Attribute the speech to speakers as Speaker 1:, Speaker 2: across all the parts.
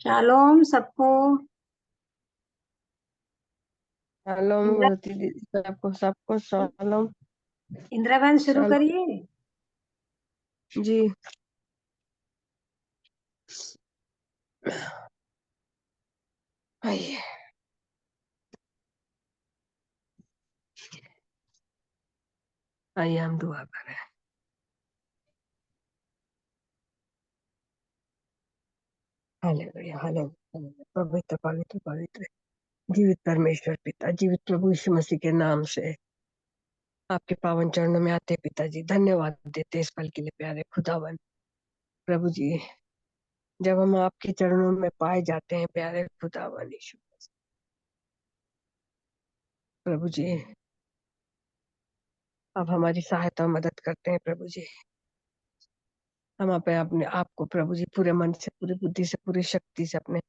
Speaker 1: Shalom सबको।
Speaker 2: Shalom
Speaker 1: Indira
Speaker 2: होती दीदी, सबको सबको शालोम।
Speaker 1: इंदिरा बहन शुरू
Speaker 2: शालोम
Speaker 1: करिए।
Speaker 2: जी। आइए आइए हम दुआ करें। Hallelujah hallelujah. पवित्र पवित्र पवित्र जीवित परमेश्वर पिता, जीवित प्रभु यीशु मसीह के नाम से आपके पावन चरणों में आते पिताजी, धन्यवाद देते इस पल के लिए प्यारे खुदावन प्रभु जी। जब हम आपके चरणों में पाए जाते हैं प्यारे खुदावन यीशु मसीह, प्रभु जी आप हमारी सहायता और मदद करते हैं प्रभु जी। हम अपने आप को प्रभु जी पूरे मन से, पूरी बुद्धि से, पूरी शक्ति से अपने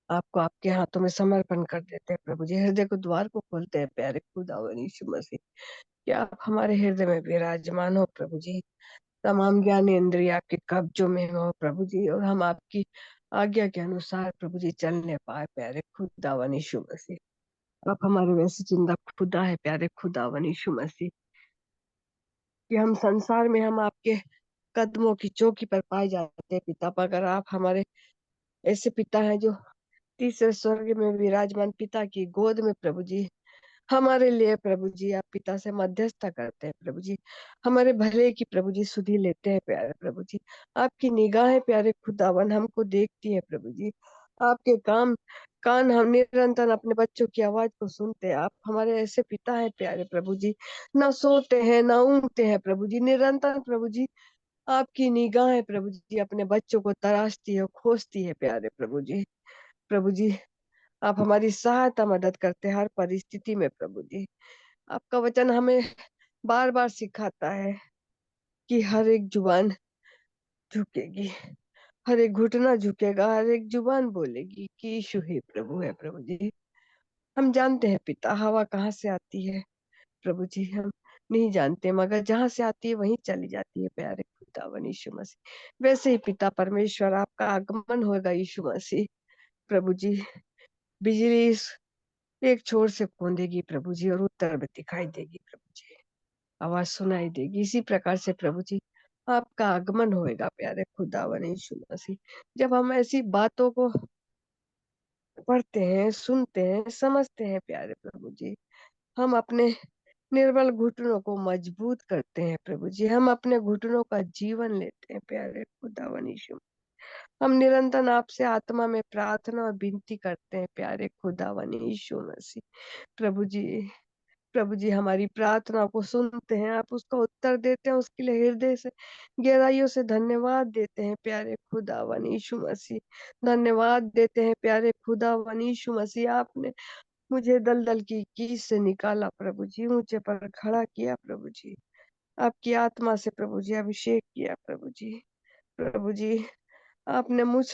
Speaker 2: आपको आपके हाथों में समर्पण कर देते हैं प्रभु जी। हृदय को द्वार को खोलते हैं प्यारे खुदावन यीशु मसीह, कि आप हमारे हृदय में विराजमान हो प्रभु जी। तमाम ज्ञान इंद्रिय आपके कब्जों में हो प्रभु जी, और हम आपकी आज्ञा के अनुसार प्रभु जी चलने पाए प्यारे खुदावन यीशु मसीह। आप हमारे वैसे जिंदा खुदा है प्यारे खुदावन यीशु मसीह, कि हम संसार में हम आपके कदमों की चौकी पर पाए जाते हैं पिता। अगर आप हमारे ऐसे पिता हैं जो तीसरे स्वर्ग में विराजमान पिता की गोद में प्रभु जी हमारे लिए प्रभु जी आप पिता से मध्यस्थता करते हैं प्रभु जी, हमारे भले की प्रभु जी सुधि लेते हैं प्यारे प्रभु जी। आपकी निगाहें प्यारे खुदावन हमको देखती है प्रभु जी। आपके कान हम निरंतर अपने बच्चों की आवाज को सुनते हैं। आप हमारे ऐसे पिता है प्यारे प्रभु जी, न सोते हैं न ऊँगते हैं प्रभु जी, निरंतर प्रभु जी आपकी निगाहें प्रभु जी अपने बच्चों को तराशती है, खोजती है प्यारे प्रभु जी। प्रभु जी आप हमारी सहायता मदद करते हैं हर परिस्थिति में प्रभु जी। आपका वचन हमें बार बार सिखाता है कि हर एक जुबान झुकेगी, हर एक घुटना झुकेगा, हर एक जुबान बोलेगी कि यीशु ही प्रभु है प्रभु जी। हम जानते हैं पिता हवा कहाँ से आती है प्रभु जी, हम नहीं जानते, मगर जहाँ से आती है वहीं चली जाती है प्यारे खुदावन यीशु मसीह। वैसे ही पिता परमेश्वर आपका आगमन होगा यीशु मसीह प्रभु जी। बिजली एक छोर से कूदेगी प्रभु जी, और उत्तर में दिखाई देगी प्रभु जी, आवाज सुनाई देगी। इसी प्रकार से प्रभु जी आपका आगमन होएगा प्यारे खुदावन यीशु मसीह। जब हम ऐसी बातों को पढ़ते हैं, सुनते हैं, समझते हैं प्यारे प्रभु जी, हम अपने निर्बल घुटनों को मजबूत करते हैं प्रभु जी। हम अपने घुटनों का जीवन लेते हैं प्यारे खुदावन यीशु। हम निरंतर आपसे आत्मा में प्रार्थना और विनती करते हैं प्यारे खुदावन यीशु मसीह प्रभु जी। प्रभु जी हमारी प्रार्थना को सुनते हैं, आप उसका उत्तर देते हैं, उसके लिए हृदय से गहराइयों से धन्यवाद देते हैं प्यारे खुदावन यीशु मसीह। धन्यवाद देते हैं प्यारे खुदावन यीशु मसीह, आपने मुझे दलदल की कीच से निकाला प्रभु जी, ऊंचे पर खड़ा किया प्रभु जी। आपकी आत्मा से प्रभु जी अभिषेक किया प्रभु जी। प्रभु जी आपने मुझ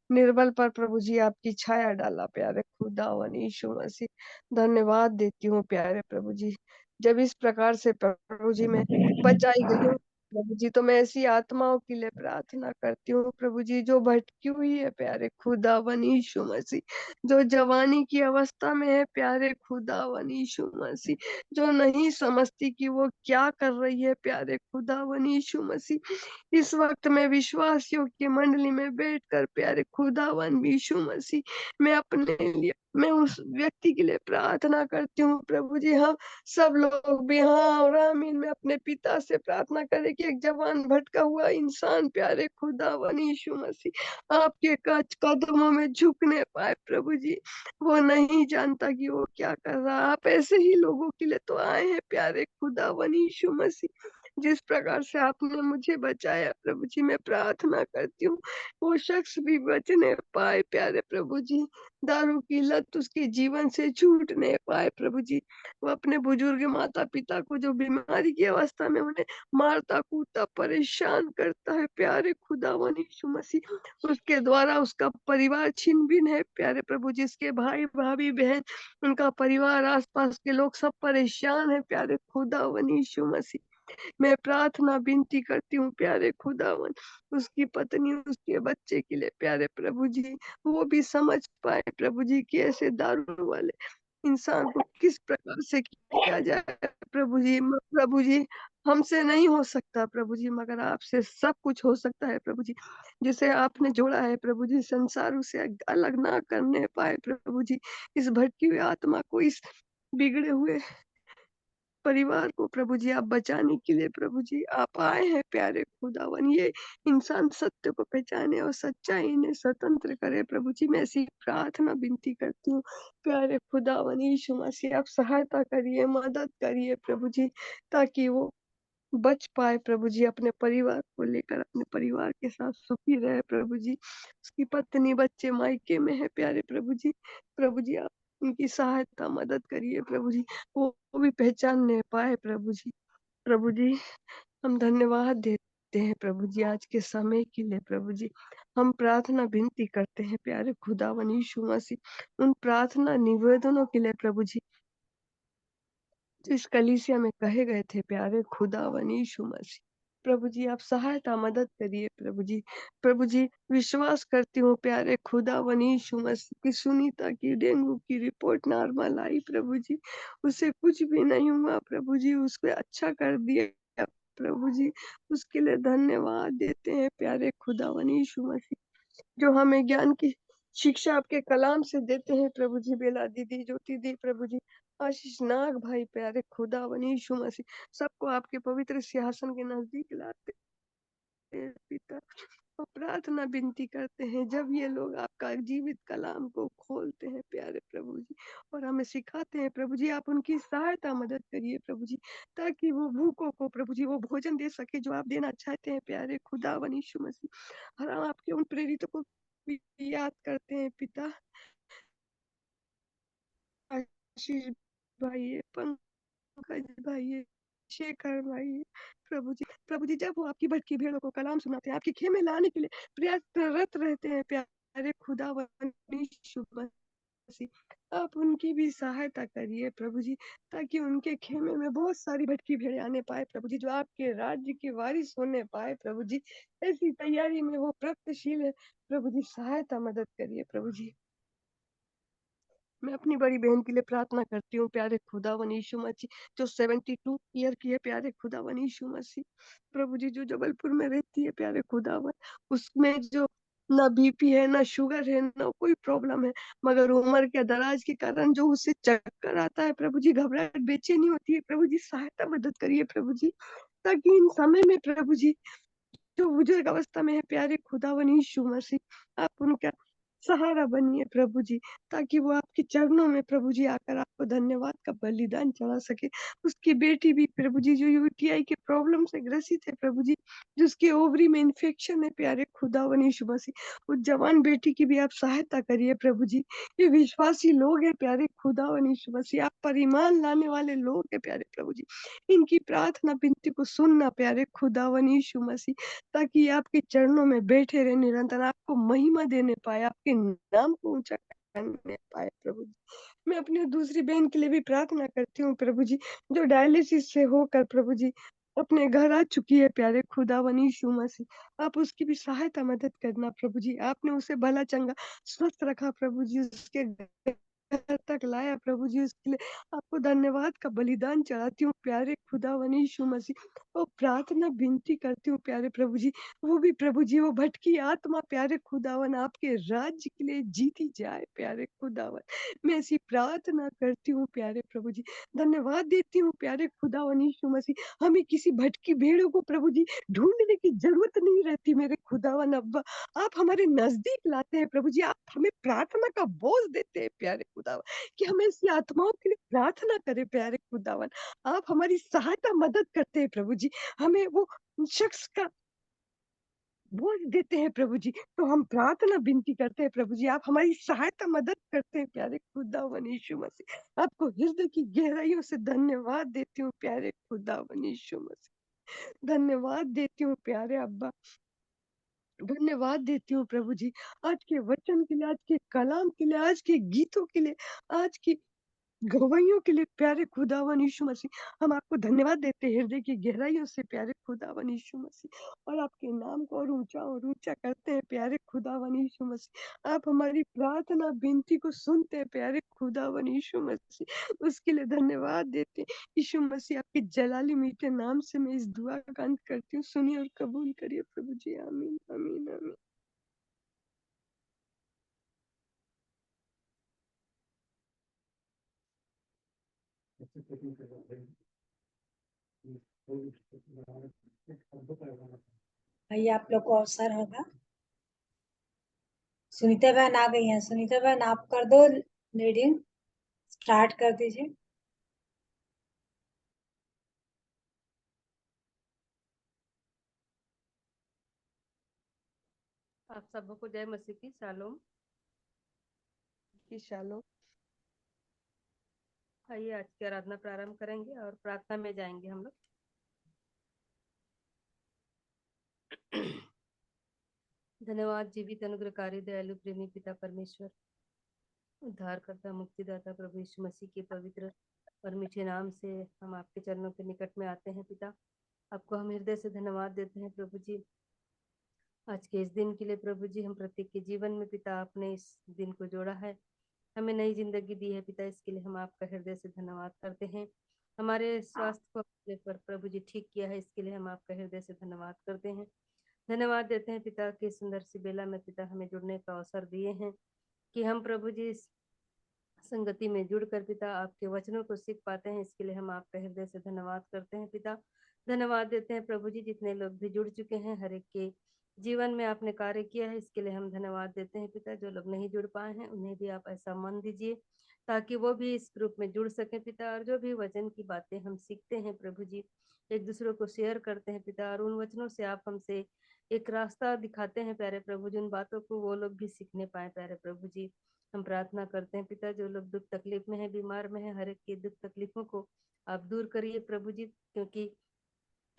Speaker 2: निर्बल पर प्रभु जी आपकी छाया डाला प्यारे खुदावन यीशु मसीह। धन्यवाद देती हूँ प्यारे प्रभु जी, जब इस प्रकार से प्रभु जी मैं बचाई गई हूँ प्रभु जी, तो मैं ऐसी आत्माओं के लिए प्रार्थना करती हूँ प्रभु जी, जो भटकी हुई है प्यारे खुदावन यीशु मसीह, जो जवानी की अवस्था में है प्यारे खुदावन यीशु मसीह, जो नहीं समझती कि वो क्या कर रही है प्यारे खुदावन यीशु मसीह। इस वक्त मैं विश्वासियों की मंडली में बैठकर प्यारे खुदावन यीशु मसीह, मैं उस व्यक्ति के लिए प्रार्थना करती हूँ प्रभु जी। हम सब लोग भी हाँ और आमीन में अपने पिता से प्रार्थना करें कि एक जवान भटका हुआ इंसान प्यारे खुदावन यीशु मसीह आपके कदमों में झुकने पाए प्रभु जी। वो नहीं जानता कि वो क्या कर रहा। आप ऐसे ही लोगों के लिए तो आए हैं प्यारे खुदावन यीशु मसीह। जिस प्रकार से आपने मुझे बचाया प्रभु जी, मैं प्रार्थना करती हूँ वो शख्स भी बचने पाए प्यारे प्रभु जी। दारू की लत उसके जीवन से छूटने पाए प्रभु जी। वो अपने बुजुर्ग माता-पिता को जो बीमारी की अवस्था में उन्हें मारता-कूटता परेशान करता है प्यारे खुदावन यीशु मसीह, उसके द्वारा उसका परिवार छिन-भिन है प्यारे प्रभु जी। उसके भाई, भाभी, बहन, उनका परिवार, आस-पास के लोग सब परेशान हैं प्यारे खुदावन यीशु मसीह। मैं प्रार्थना विनती करती हूँ प्यारे खुदावन, उसकी पत्नी, उसके बच्चे के लिए प्यारे प्रभु जी, वो भी समझ पाए प्रभु जी कि ऐसे दारू वाले इंसान को किस प्रकार से किया जाए प्रभु जी। प्रभु जी, हमसे नहीं हो सकता प्रभु जी, मगर आपसे सब कुछ हो सकता है प्रभु जी। जिसे आपने जोड़ा है प्रभु जी, संसार उसे अलग ना करने पाए प्रभु जी। इस भटकी हुई आत्मा को, इस बिगड़े हुए परिवार को प्रभु जी आप बचाने के लिए प्रभु जी आप आए हैं प्यारे खुदावन। ये इंसान सत्य को पहचाने और सच्चाई इन्हें स्वतंत्र करे प्रभु जी। मैं ऐसी प्रार्थना विनती करती हूँ प्यारे खुदावन यीशु मसीह, आप सहायता करिए, मदद करिए प्रभु जी, ताकि वो बच पाए प्रभु जी, अपने परिवार को लेकर अपने परिवार के साथ सुखी रहे प्रभु जी। उसकी पत्नी, बच्चे मायके में है प्यारे प्रभु जी। प्रभु जी आप उनकी सहायता मदद करिए प्रभु जी, वो भी पहचानने पाए प्रभु जी। प्रभु जी, हम धन्यवाद देते हैं प्रभु जी आज के समय के लिए प्रभु जी। हम प्रार्थना विनती करते हैं प्यारे खुदावन यीशु मसीह, उन प्रार्थना निवेदनों के लिए प्रभु जी, जो इस कलीसिया में कहे गए थे प्यारे खुदावन यीशु मसीह। प्रभु जी आप सहायता मदद करिए प्रभु जी। प्रभु जी विश्वास करती हूँ प्यारे खुदावन यीशु मसीह की सुनीता की डेंगू की रिपोर्ट नॉर्मल आई प्रभु जी। उसे कुछ भी नहीं हुआ प्रभु जी, उसको अच्छा कर दिया प्रभु जी। उसके लिए धन्यवाद देते हैं प्यारे खुदावन यीशु मसीह, जो हमें ज्ञान की शिक्षा आपके कलाम से देते हैं प्रभु जी। बेला दीदी, ज्योति दी प्रभु जी, आशीष नाग भाई प्यारे खुदावन यीशु मसीह, सबको आपके पवित्र सिंहासन के नजदीक लाते हैं पिता। और प्रार्थना विनती करते हैं जब ये लोग आपका जीवित कलाम को खोलते हैं प्यारे प्रभु जी और हमें सिखाते हैं प्रभु जी, आप उनकी सहायता मदद करिए प्रभु जी, ताकि वो भूखों को प्रभु जी वो भोजन दे सके जो आप देना चाहते हैं प्यारे खुदावन यीशु मसीह। और हम आपके उन प्रेरितों को भी याद करते हैं पिता, आशीष भाई है, पंकज भाई है, शेखर भाई है प्रभु जी। प्रभु जी जब वो आपकी भटकी भेड़ों को कलाम सुनाते हैं, आपके खेमे लाने के लिए प्रयासरत रहते हैं प्यारे खुदावन यीशु मसीह, आप उनकी भी सहायता करिए प्रभु जी, ताकि उनके खेमे में बहुत सारी भटकी भेड़ें आने पाए प्रभु जी, जो आपके राज्य की वारिस होने पाए प्रभु जी। ऐसी तैयारी में वो प्रगतिशील है प्रभु जी, सहायता मदद करिए प्रभु जी। मैं अपनी बड़ी बहन के लिए प्रार्थना करती हूँ प्यारे खुदावन यीशु मसीह, जो 72 ईयर की है प्यारे खुदावन यीशु मसीह। प्रभु जी जो जबलपुर में रहती है प्यारे खुदावन, उसमें जो ना बीपी है, ना शुगर है, ना कोई प्रॉब्लम है, मगर उम्र के दराज के कारण जो उसे चक्कर आता है प्रभु जी, घबराहट बेचैनी होती है प्रभु जी, सहायता मदद करिए प्रभु जी, ताकि इन समय में प्रभु जी जो बुजुर्ग अवस्था में है प्यारे खुदावन यीशु मसीह, आप उनका सहारा बनिए प्रभु जी, ताकि वो आपके चरणों में प्रभु जी आकर आपको धन्यवाद का बलिदान चढ़ा सके। उसकी बेटी भी प्रभु जी जो यूटीआई के प्रॉब्लम से ग्रसित है प्रभु जी, जिसके ओवरी में इन्फेक्शन है प्यारे खुदावन यीशु मसीह, उस जवान बेटी की भी आप सहायता करिए प्रभु जी। ये विश्वासी लोग हैं प्यारे खुदावन यीशु मसीह, आप पर ईमान लाने वाले लोग हैं प्यारे प्रभु जी। इनकी प्रार्थना विनती को सुनना प्यारे खुदावन यीशु मसीह, ताकि ये आपके चरणों में बैठे रहे निरंतर, आपको महिमा देने पाए, आपके नाम को ऊंचा करने पाए प्रभु जी। मैं अपनी दूसरी बहन के लिए भी प्रार्थना करती हूँ प्रभु जी, जो डायलिसिस से होकर प्रभु जी अपने घर आ चुकी है प्यारे खुदावन यीशु मसीह। आप उसकी भी सहायता मदद करना प्रभु जी। आपने उसे भला चंगा स्वस्थ रखा प्रभु जी, उसके घर तक लाया प्रभु जी। उसके लिए आपको धन्यवाद का बलिदान चढ़ाती हूँ प्यारे खुदावन यीशु मसीह। वो प्रार्थना विनती करती हूँ प्यारे प्रभु जी, वो भी प्रभु जी वो भटकी आत्मा प्यारे खुदावन आपके राज्य के लिए जीती जाए प्यारे खुदावन। मैं ऐसी प्रार्थना करती हूँ प्यारे प्रभु जी। धन्यवाद देती हूँ प्यारे खुदावन यीशु मसीह। हमें किसी भटकी भेड़ों को प्रभु जी ढूंढने की जरूरत नहीं रहती मेरे खुदावन अब्बा। आप हमारे नजदीक लाते हैं प्रभु जी। आप हमें प्रार्थना का बोझ देते हैं प्यारे खुदावन, कि हमें ऐसी आत्माओं के लिए प्रार्थना करें प्यारे खुदावन। आप हमारी सहायता मदद करते हैं प्रभु जी। हमें वो शख्स का बोझ देते हैं प्रभु जी, तो हम प्रार्थना विनती करते हैं प्रभु जी। आप हमारी सहायता मदद करते हैं प्यारे खुदावन यीशु मसीह। आपको हृदय की गहराइयों से धन्यवाद देती हूँ प्यारे खुदावन यीशु मसीह। धन्यवाद देती हूँ प्यारे अब्बा। धन्यवाद देती हूँ प्रभु जी, आज के वचन के लिए, आज के कलाम के लिए, आज के गीतों के लिए, आज की गवाहियों के लिए प्यारे खुदावन यीशु मसीह। हम आपको धन्यवाद देते हैं हृदय की गहराइयों से प्यारे खुदावन यीशु मसीह, और आपके नाम को और ऊंचा करते हैं प्यारे खुदावन यीशु मसीह। आप हमारी प्रार्थना विनती को सुनते हैं प्यारे खुदावन यीशु मसीह, उसके लिए धन्यवाद देते हैं यीशु मसीह। आपके जलाली मीठे नाम से मैं इस दुआ का अंत करती हूँ। सुनिए और कबूल करिए प्रभु जी। आमीन आमीन आमीन।
Speaker 1: भाई आप लोग को अवसर होगा। सुनीता बहन आ गई हैं। सुनीता बहन आप कर दो रीडिंग, स्टार्ट कर दीजिए।
Speaker 3: आप सबको जय मसीह की शालोम।
Speaker 2: की शालोम।
Speaker 3: आइए आज की आराधना प्रारंभ करेंगे और प्रार्थना में जाएंगे हम लोग। धन्यवाद जीवित अनुग्रहकारी दयालु प्रेमी पिता परमेश्वर, उद्धारकर्ता मुक्तिदाता प्रभु यीशु मसीह के पवित्र और मीठे नाम से हम आपके चरणों के निकट में आते हैं पिता। आपको हम हृदय से धन्यवाद देते हैं प्रभु जी, आज के इस दिन के लिए प्रभु जी। हम प्रत्येक के जीवन में पिता आपने इस दिन को जोड़ा है, हमें नई जिंदगी दी है पिता, इसके लिए हम आपका हृदय से धन्यवाद करते हैं। हमारे स्वास्थ्य को अपने पर प्रभु जी ठीक किया है, इसके लिए हम आपका हृदय से धन्यवाद करते हैं। धन्यवाद देते हैं पिता की सुंदर सी बेला में पिता हमें जुड़ने का अवसर दिए हैं, कि हम प्रभु जी इस संगति में जुड़कर पिता आपके वचनों को सीख पाते हैं, इसके लिए हम आपका हृदय से धन्यवाद करते हैं पिता। धन्यवाद देते हैं प्रभु जी, जितने लोग भी जुड़ चुके हैं, हर एक के जीवन में आपने कार्य किया है, इसके लिए हम धन्यवाद देते हैं पिता। जो लोग नहीं जुड़ पाए हैं उन्हें भी आप ऐसा मन दीजिए ताकि वो भी इस ग्रुप में जुड़ सके पिता। और जो भी वचन की बातें हम सीखते हैं प्रभु जी, एक दूसरे को शेयर करते हैं पिता, और उन वचनों से आप हमसे एक रास्ता दिखाते हैं प्यारे प्रभु जी, उन बातों को वो लोग भी सीखने पाए प्यारे प्रभु जी। हम प्रार्थना करते हैं पिता, जो लोग दुख तकलीफ में है, बीमार में है, हर एक की दुख तकलीफों को आप दूर करिए प्रभु जी, क्योंकि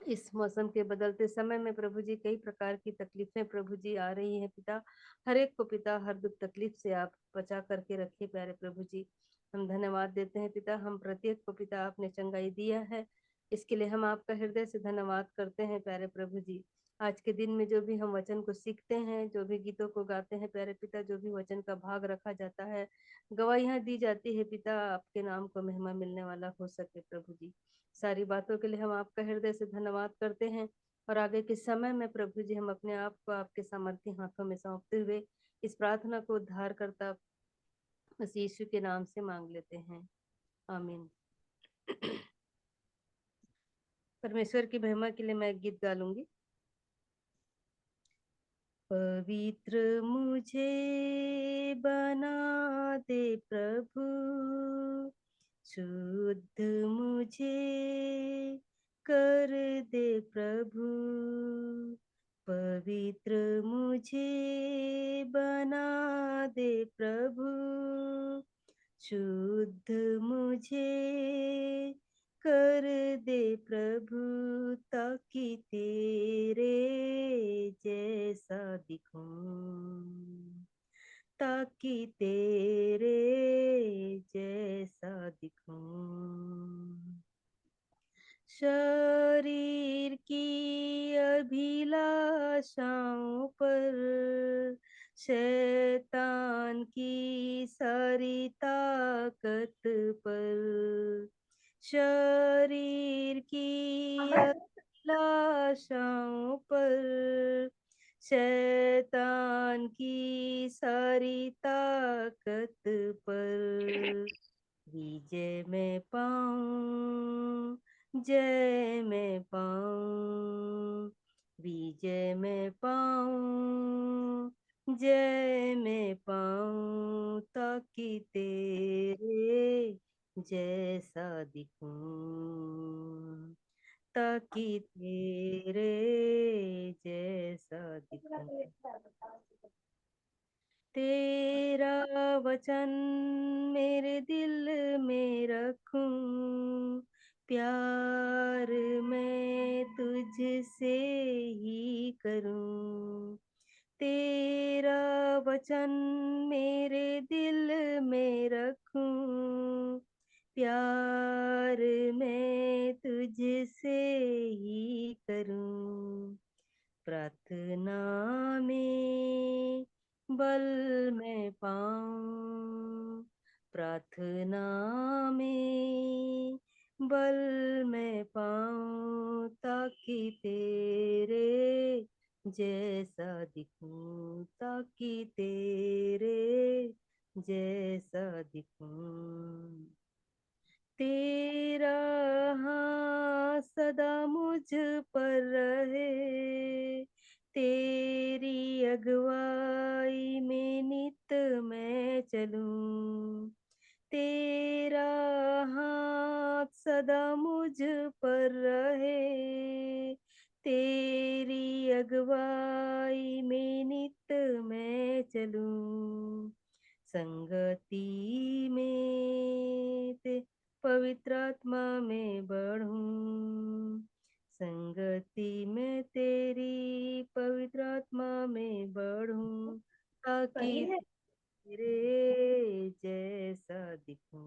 Speaker 3: इस मौसम के बदलते समय में प्रभु जी कई प्रकार की तकलीफें प्रभु जी आ रही हैं पिता। हर एक को पिता हर दुख तकलीफ से आप बचा करके रखिए प्यारे प्रभु जी। हम धन्यवाद देते हैं पिता, हम प्रत्येक को पिता आपने चंगाई दिया है, इसके लिए हम आपका हृदय से धन्यवाद करते हैं प्यारे प्रभु जी। आज के दिन में जो भी हम वचन को सीखते हैं, जो भी गीतों को गाते हैं प्यारे पिता, जो भी वचन का भाग रखा जाता है, गवाहियां दी जाती है पिता, आपके नाम को महिमा मिलने वाला हो सके प्रभु जी। सारी बातों के लिए हम आपका हृदय से धन्यवाद करते हैं, और आगे के समय में प्रभु जी हम अपने आप को आपके सामर्थ्य हाथों में सौंपते हुए इस प्रार्थना को उद्धार करता मसीह यीशु के नाम से मांग लेते हैं, आमीन। परमेश्वर की महिमा के लिए मैं एक गीत गा लूंगी। पवित्र मुझे बना दे प्रभु, शुद्ध मुझे कर दे प्रभु, पवित्र मुझे बना दे प्रभु, शुद्ध मुझे कर दे प्रभु, ताकि तेरे जैसा दिखूं, ताकि तेरे जैसा दिखूं, शरीर की अभिलाषाओं पर शैतान की सारी ताकत पर, शरीर की अभिलाषाओं पर शैतान की सारी ताकत पर विजय मैं पाऊं, जय मैं पाऊं, विजय मैं पाऊं, जय मैं पाऊं, ताकि तेरे जैसा दिखूं, ताकि तेरे जैसा दिखूं। तेरा वचन मेरे दिल में रखूं, प्यार मैं तुझसे ही करूं। तेरा वचन मेरे दिल में रखूं, प्यार मैं तुझसे ही करूं। प्रार्थना में बल मैं पाऊं, प्रार्थना में बल मैं पाऊं, ताकि तेरे जैसा दिखूं, ताकि तेरे जैसा दिखूं। तेरा हाथ सदा मुझ पर रहे, तेरी अगुवाई में नित मैं चलूं। तेरा हाथ सदा मुझ पर रहे, तेरी अगुवाई में नित मैं चलूं। संगति में पवित्र आत्मा में बढ़ूं, संगति में तेरी पवित्र आत्मा में बढ़ूं, ताकि तेरे जैसा दिखूं,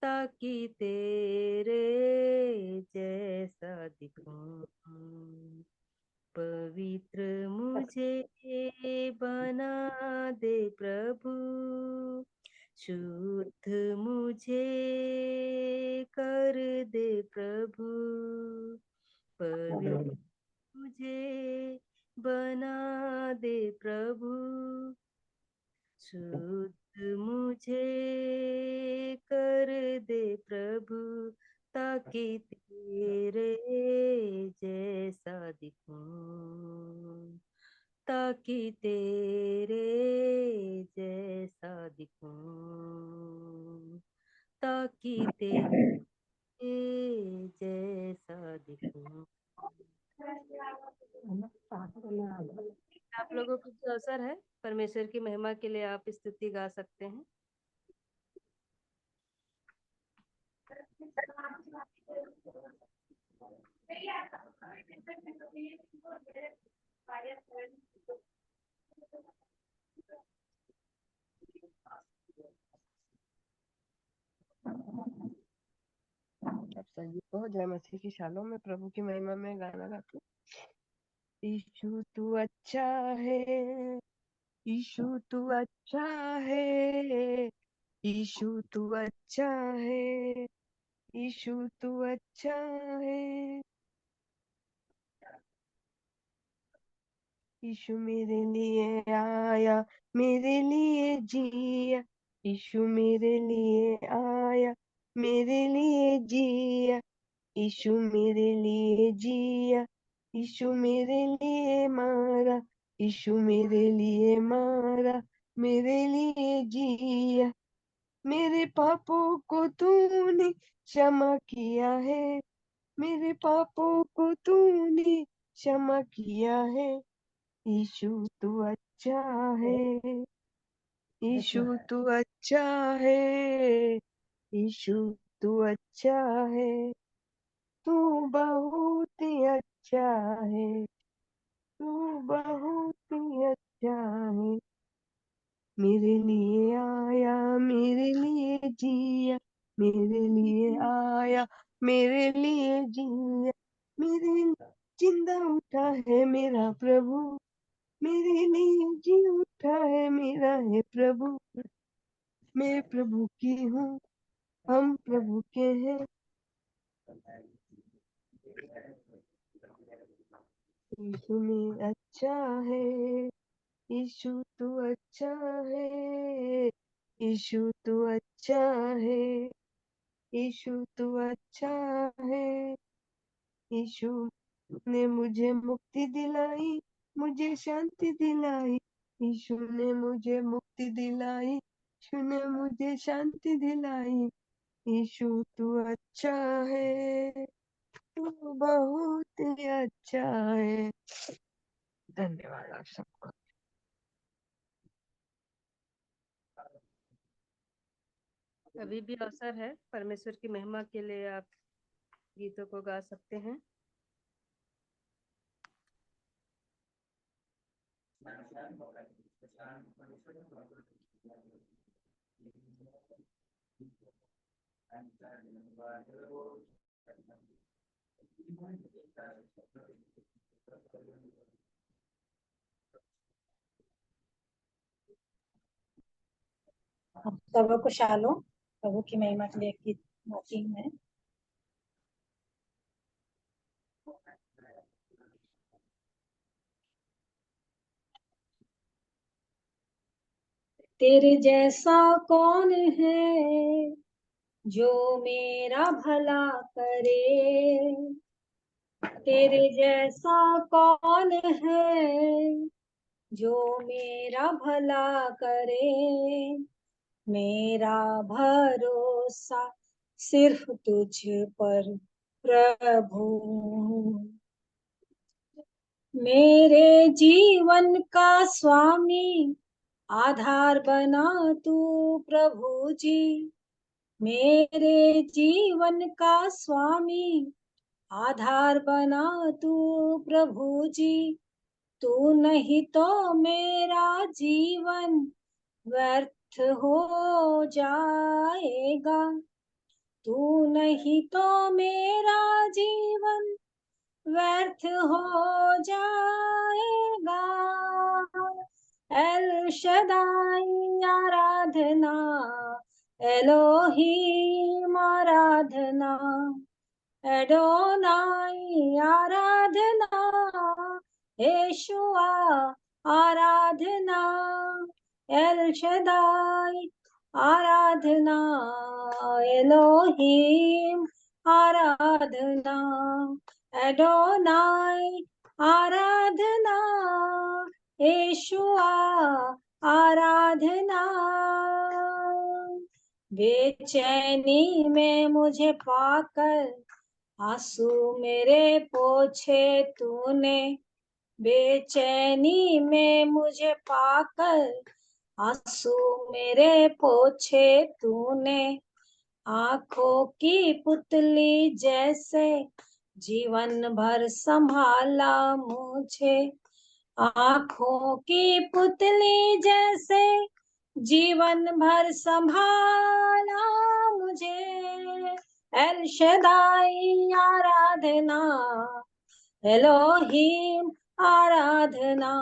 Speaker 3: ताकि तेरे जैसा दिखूं। पवित्र मुझे बना दे प्रभु, शुद्ध मुझे कर दे प्रभु, पवित्र मुझे बना दे प्रभु, शुद्ध मुझे कर दे प्रभु, ताकि तेरे जैसा दिखूं, ताकि तेरे जैसा दिखूं, ताकि तेरे जैसा दिखूं। आप लोगों को जो अवसर है, परमेश्वर की महिमा के लिए आप स्तुति गा सकते हैं।
Speaker 2: अब संगीत को जय मसीह की शालों में प्रभु की महिमा में गाना गाती हूँ। यीशु तू अच्छा है, यीशु तू अच्छा है, यीशु तू अच्छा है, यीशु तू अच्छा है। यीशु मेरे लिए आया, मेरे लिए जिया, यीशु मेरे लिए आया, मेरे लिए जिया, यीशु मेरे लिए जिया, यीशु मेरे लिए मारा, यीशु मेरे लिए मारा, मेरे लिए जिया। मेरे पापों को तूने क्षमा किया है, मेरे पापों को तूने क्षमा किया है। यीशु तू अच्छा है, यीशु तू अच्छा है, यीशु तू अच्छा है, तू बहुत ही अच्छा है, तू बहुत ही अच्छा है। मेरे लिए आया, मेरे लिए जिया, मेरे लिए आया, मेरे लिए जिया, मेरे जिंदा उठा है मेरा प्रभु, मेरे लिए जी उठा है मेरा है प्रभु, मैं प्रभु की हूँ, हम प्रभु के हैं। यीशु में अच्छा है, यीशु तू अच्छा है, यीशु तू अच्छा है, यीशु तू अच्छा है, यीशु ने मुझे मुक्ति दिलाई, मुझे शांति दिलाई, यीशु ने मुझे मुक्ति दिलाई, यीशु ने मुझे शांति दिलाई, यीशु तू अच्छा है, तू बहुत ही अच्छा है। धन्यवाद आप सबको।
Speaker 3: अभी भी अवसर है, परमेश्वर की महिमा के लिए आप गीतों को गा सकते हैं।
Speaker 1: हम सबको शालो प्रभु की महिमा के लिए एक गीत गाती हूँ मैं। तेरे जैसा कौन है जो मेरा भला करे, तेरे जैसा कौन है जो मेरा भला करे, मेरा भरोसा सिर्फ तुझ पर प्रभु, मेरे जीवन का स्वामी आधार बना तू प्रभु जी, मेरे जीवन का स्वामी आधार बना तू प्रभु जी, तू नहीं तो मेरा जीवन व्यर्थ हो जाएगा, तू नहीं तो मेरा जीवन व्यर्थ हो जाएगा। एल शदाई आराधना, एलोहीम आराधना, एडोनाई आराधना, येशुआ आराधना, एल शदाई आराधना, एलोहीम आराधना, एडोनाई आराधना, येशुआ आराधना। बेचैनी में मुझे पाकर आंसू मेरे पोछे तूने, बेचैनी में मुझे पाकर आंसू मेरे पोछे तूने, आंखों की पुतली जैसे जीवन भर संभाला मुझे, आंखों की पुतली जैसे जीवन भर संभाला मुझे। एल शदाई आराधना, एलोहीम आराधना,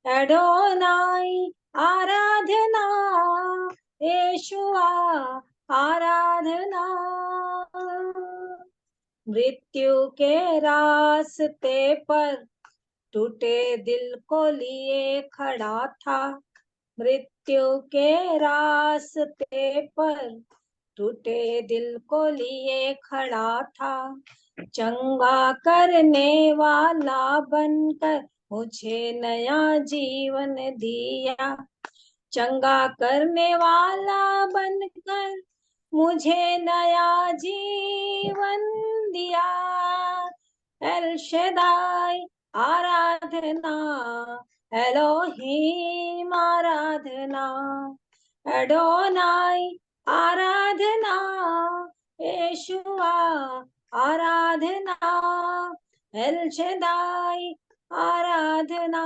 Speaker 1: एडोनाई आराधना, येशुआ आराधना। मृत्यु के रास्ते पर टूटे दिल को लिए खड़ा था, मृत्यु के रास्ते पर टूटे दिल को लिए खड़ा था, चंगा करने वाला बनकर मुझे नया जीवन दिया, चंगा करने वाला बनकर मुझे नया जीवन दिया। एल शदाई आराधना, एलोहीम आराधना, एडोनाई आराधना, येशुआ आराधना, एल शदाई आराधना,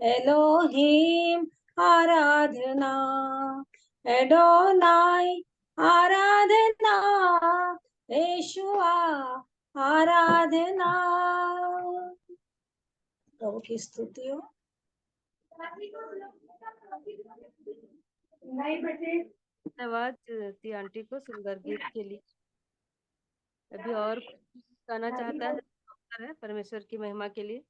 Speaker 1: एलोहीम आराधना, एडोनाई आराधना, यीशुआ आराधना। प्रभु की स्तुति हो। नहीं बेटे।
Speaker 3: धन्यवाद ती आंटी को सुंदर गीत के लिए। अभी और कुछ गाना चाहता है परमेश्वर की महिमा के लिए?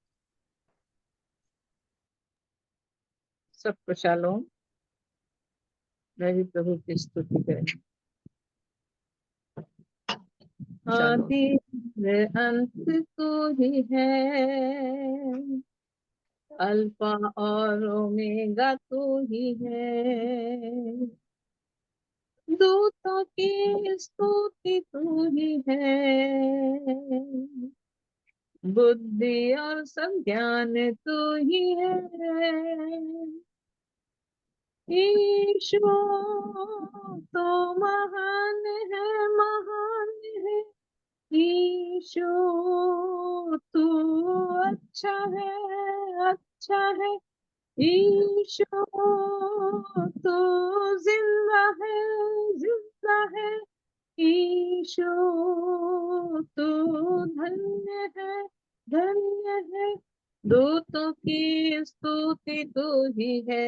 Speaker 4: सबको शालोम। मैं भी प्रभु की स्तुति करें। आदि व अंत तू ही है, अल्फा और ओमेगा तू ही है, दूतों की स्तुति तू ही है, बुद्धि और सब ज्ञान तू ही है। ईशु तो महान है, महान है। ईशु तू अच्छा है, अच्छा है। ईशु तू जिंदा है, जिंदा है। ईशु तू धन्य है, धन्य है। दूतों की स्तुति तू ही है,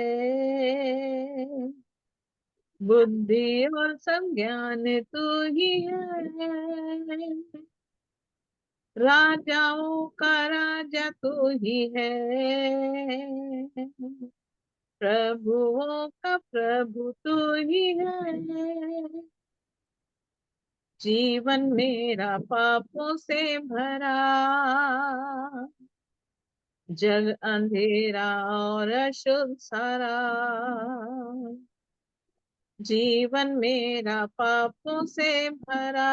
Speaker 4: बुद्धि और सब ज्ञान तू ही है। राजाओं का राजा तू ही है, प्रभुओं का प्रभु तू ही है। जीवन मेरा पापों से भरा, जग अंधेरा और अशुभ सारा। जीवन मेरा पापों से भरा,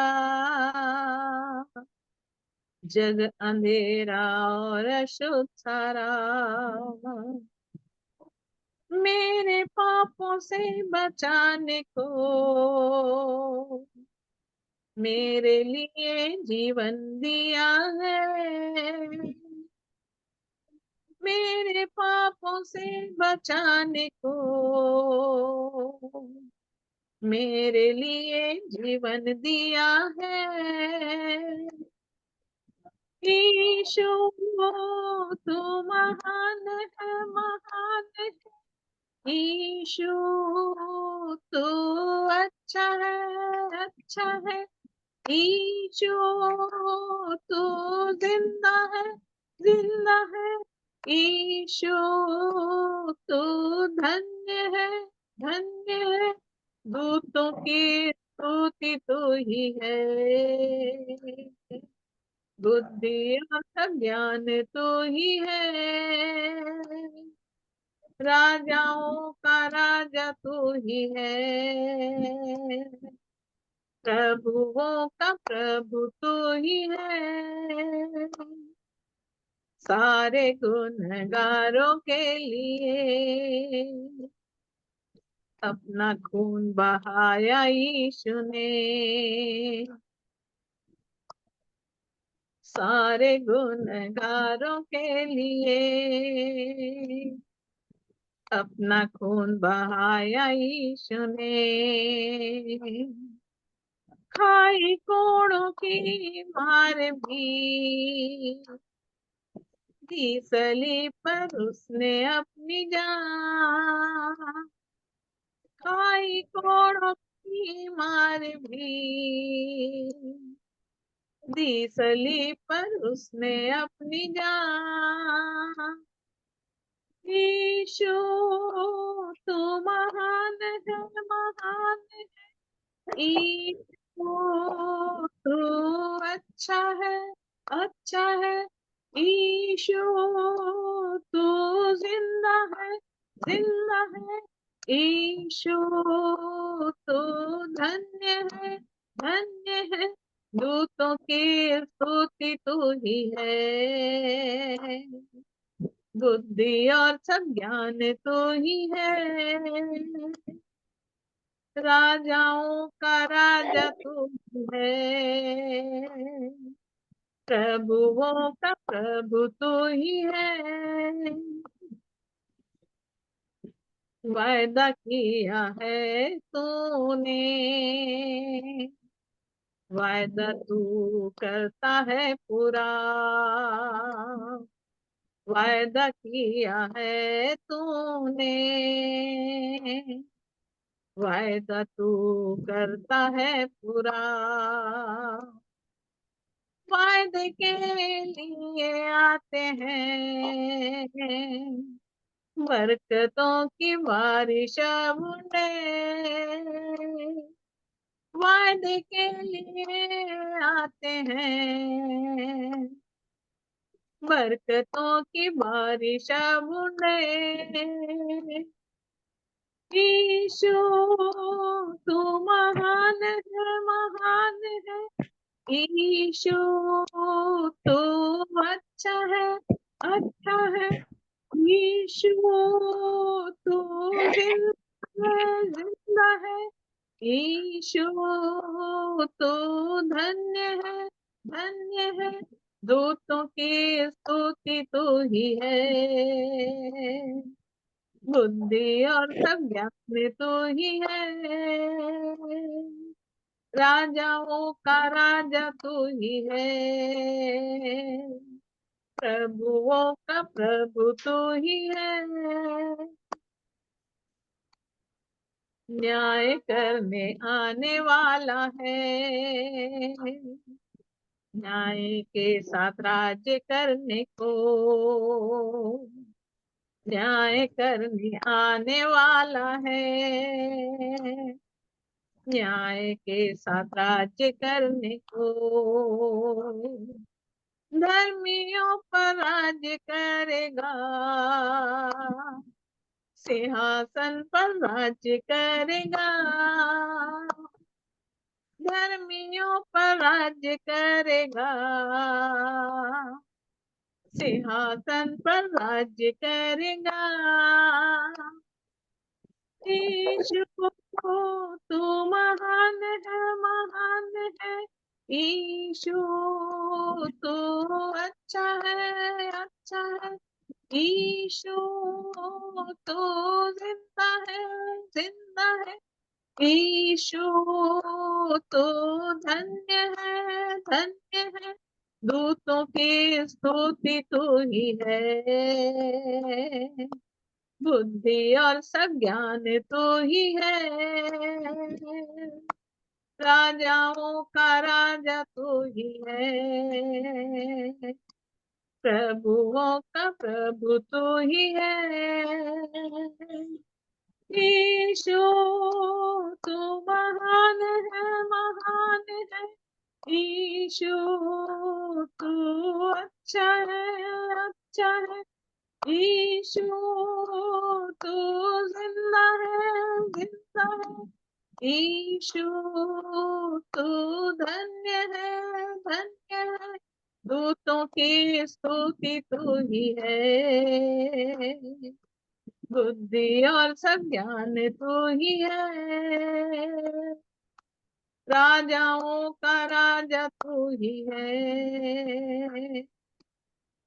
Speaker 4: जग अंधेरा और अशुभ सारा। मेरे पापों से बचाने को मेरे लिए जीवन दिया है, मेरे पापों से बचाने को मेरे लिए जीवन दिया है। ईशु तू महान है, महान है। ईशु तू अच्छा है, अच्छा है। ईशु तू जिंदा है, जिंदा है। ईशु तू धन्य है, धन्य है। दूतों की स्तुति तू ही है, बुद्धि और सब ज्ञान तू ही है। राजाओं का राजा तू ही है, प्रभुओं का प्रभु तू ही है। सारे गुनहगारों के लिए अपना खून बहाया यीशु ने, सारे गुनहगारों के लिए अपना खून बहाया यीशु ने। खाई कोड़ों की मार भी दी सलीब पर उसने अपनी जान। खाई कोड़ों की मार भी दी सलीब पर उसने अपनी जान। यीशु तू महान है, महान है। ईशु तू अच्छा है, अच्छा है। ईशु तू जिंदा है, जिंदा है। ईशु तू धन्य है, धन्य है। दूतों की स्तुति तू ही है, बुद्धि और सब ज्ञान तो ही है। राजाओं का राजा तू है, प्रभुओं का प्रभु तू ही है। वायदा किया है तूने, वायदा तू करता है पूरा, वायदा किया है तूने, वायदा तू करता है पूरा। वायदे के लिए आते हैं, बरकतों की बारिश बुने, वायदे के लिए आते हैं, बरकतों की बारिश बुने। यीशु तू महान है, महान है, यीशु तू अच्छा है, अच्छा है, यीशु तू जिंदा है, यीशु तू धन्य है, धन्य है, दूतों की स्तुति तू ही है, बुद्धि और सब ज्ञान में तू ही है, राजाओं का राजा तू ही है, प्रभुओं का प्रभु तू ही है, न्याय करने आने वाला है, न्याय के साथ राज्य करने को, न्याय करने आने वाला है, न्याय के साथ राज्य करने को, धर्मियों पर राज्य करेगा, सिंहासन पर राज्य करेगा, धर्मियों पर राज्य करेगा, सिंहासन पर राज्य करेगा। यीशु तू महान है, महान है, यीशु तू अच्छा है, अच्छा है, यीशु तू जिंदा है, जिंदा है, यीशु तू धन्य है, धन्य है, दूतों की स्तुति तू ही है, बुद्धि और सब ज्ञान तू ही है, राजाओं का राजा तू ही है, प्रभुओं का प्रभु तू ही है, यीशु तू महान है, महान है, यीशु तू अच्छा है, अच्छा है, यीशु तू जिंदा है, जिंदा है, यीशु तू धन्य है, धन्य है, दूतों की स्तुति तू ही है, बुद्धि और सब ज्ञान तू ही है, राजाओं का राजा तू ही है,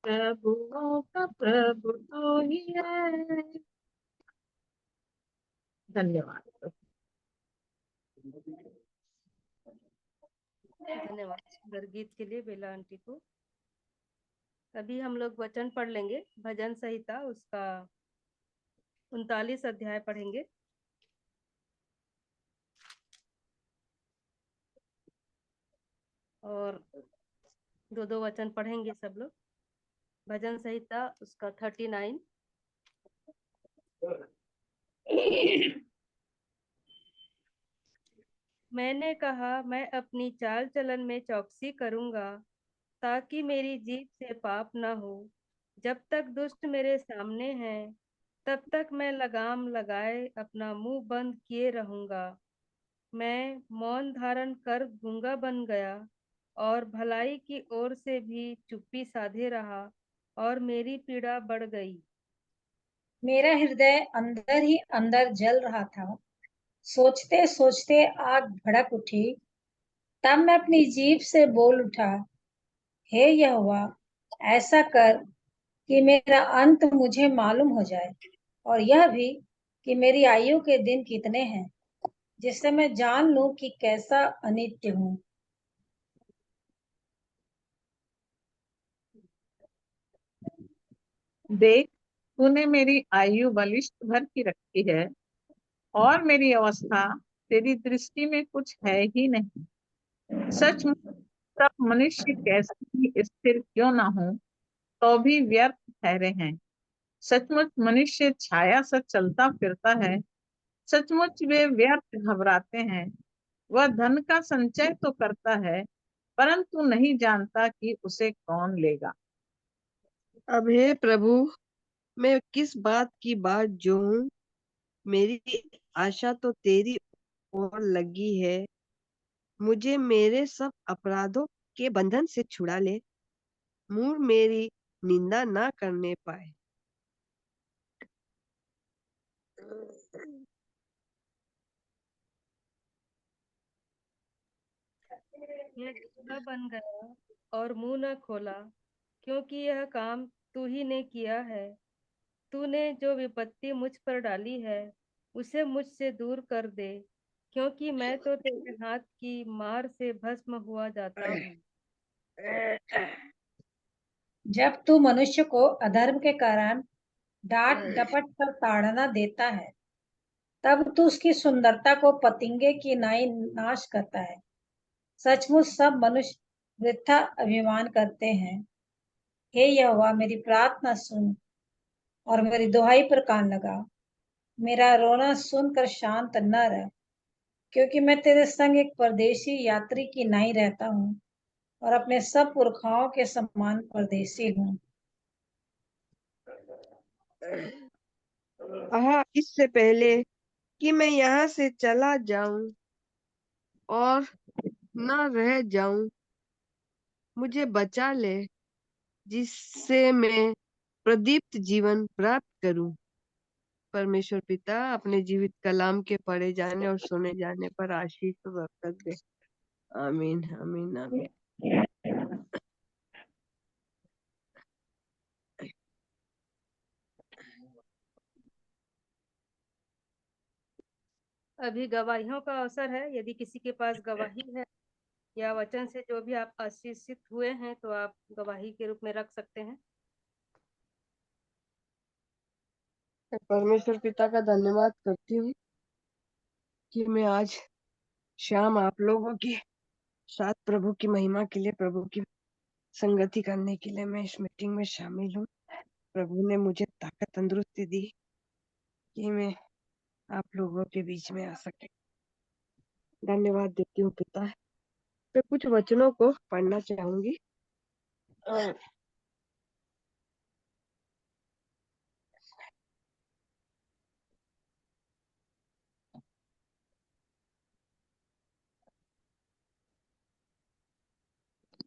Speaker 4: प्रभुओं का प्रभु तू ही है। धन्यवाद।
Speaker 3: धन्यवाद सुंदर गीत के लिए बेला आंटी को। अभी हम लोग वचन पढ़ लेंगे, भजन संहिता उसका 39 अध्याय पढ़ेंगे। और दो दो वचन पढ़ेंगे सब लोग। भजन संहिता उसका 39। मैंने कहा, मैं अपनी चाल चलन में चौकसी करूंगा, ताकि मेरी जीभ से पाप न हो। जब तक दुष्ट मेरे सामने हैं, तब तक मैं लगाम लगाए अपना मुंह बंद किए रहूंगा। मैं मौन धारण कर गूंगा बन गया और भलाई की ओर से भी चुप्पी साधे रहा, और मेरी पीड़ा बढ़ गई।
Speaker 1: मेरा हृदय अंदर ही अंदर जल रहा था, सोचते सोचते आग भड़क उठी। तब मैं अपनी जीभ से बोल उठा, हे यहोवा, ऐसा कर कि मेरा अंत मुझे मालूम हो जाए, और यह भी कि मेरी आयु के दिन कितने हैं, जिससे मैं जान लूं कि कैसा अनित्य हूँ।
Speaker 4: देख, तूने मेरी आयु बलिष्ठ भर की रखी है और मेरी अवस्था तेरी दृष्टि में कुछ है ही नहीं। सच में सब मनुष्य कैसे भी स्थिर क्यों ना हो, तो भी व्यर्थ ठहरे हैं। सचमुच मनुष्य छाया सा चलता फिरता है, सचमुच वे व्यर्थ घबराते हैं। वह धन का संचय तो करता है, परंतु नहीं जानता कि उसे कौन लेगा।
Speaker 2: अब हे प्रभु, मैं किस बात की बाट जोहूं? मेरी आशा तो तेरी ओर लगी है। मुझे मेरे सब अपराधों के बंधन से छुड़ा ले, मूढ़ मेरी निंदा ना करने पाए।
Speaker 3: यह गूंगा बन गया और मुंह न खोला, क्योंकि यह काम तू ही ने किया है। तूने जो विपत्ति मुझ पर डाली है, उसे मुझसे दूर कर दे, क्योंकि मैं तो तेरे हाथ की मार से भस्म हुआ जाता हूँ।
Speaker 1: जब तू मनुष्य को अधर्म के कारण डांट डपट कर ताड़ना देता है, तब तू उसकी सुंदरता को पतंगे की नाई नाश करता है। सचमुच सब मनुष्य वृथा अभिमान करते हैं। हे यहोवा, मेरी प्रार्थना सुन और मेरी दुहाई पर कान लगा। मेरा रोना सुनकर शांत न रह, क्योंकि मैं तेरे संग एक परदेशी यात्री की नाई रहता हूँ और अपने सब पुरखाओं के समान परदेशी हूँ।
Speaker 2: इससे पहले कि मैं यहाँ से चला जाऊं और न रह जाऊं, मुझे बचा ले, जिससे मैं प्रदीप्त जीवन प्राप्त करूं। परमेश्वर पिता अपने जीवित कलाम के पढ़े जाने और सुने जाने पर आशीष बरकत दे। आमीन, आमीन, आमीन।
Speaker 3: अभी गवाहियों का अवसर है। यदि किसी के पास गवाही है या वचन से जो भी आप आशीषित हुए हैं, तो आप गवाही के रूप में रख सकते हैं।
Speaker 2: मैं परमेश्वर पिता का धन्यवाद करती हूँ कि मैं आज शाम आप लोगों के साथ प्रभु की महिमा के लिए, प्रभु की संगति करने के लिए मैं इस मीटिंग में शामिल हूँ। प्रभु ने मुझे ताकत तंदुरुस्ती दी कि मैं आप लोगों के बीच में आ सके। धन्यवाद देती हूँ पिता। मैं कुछ वचनों को पढ़ना चाहूंगी।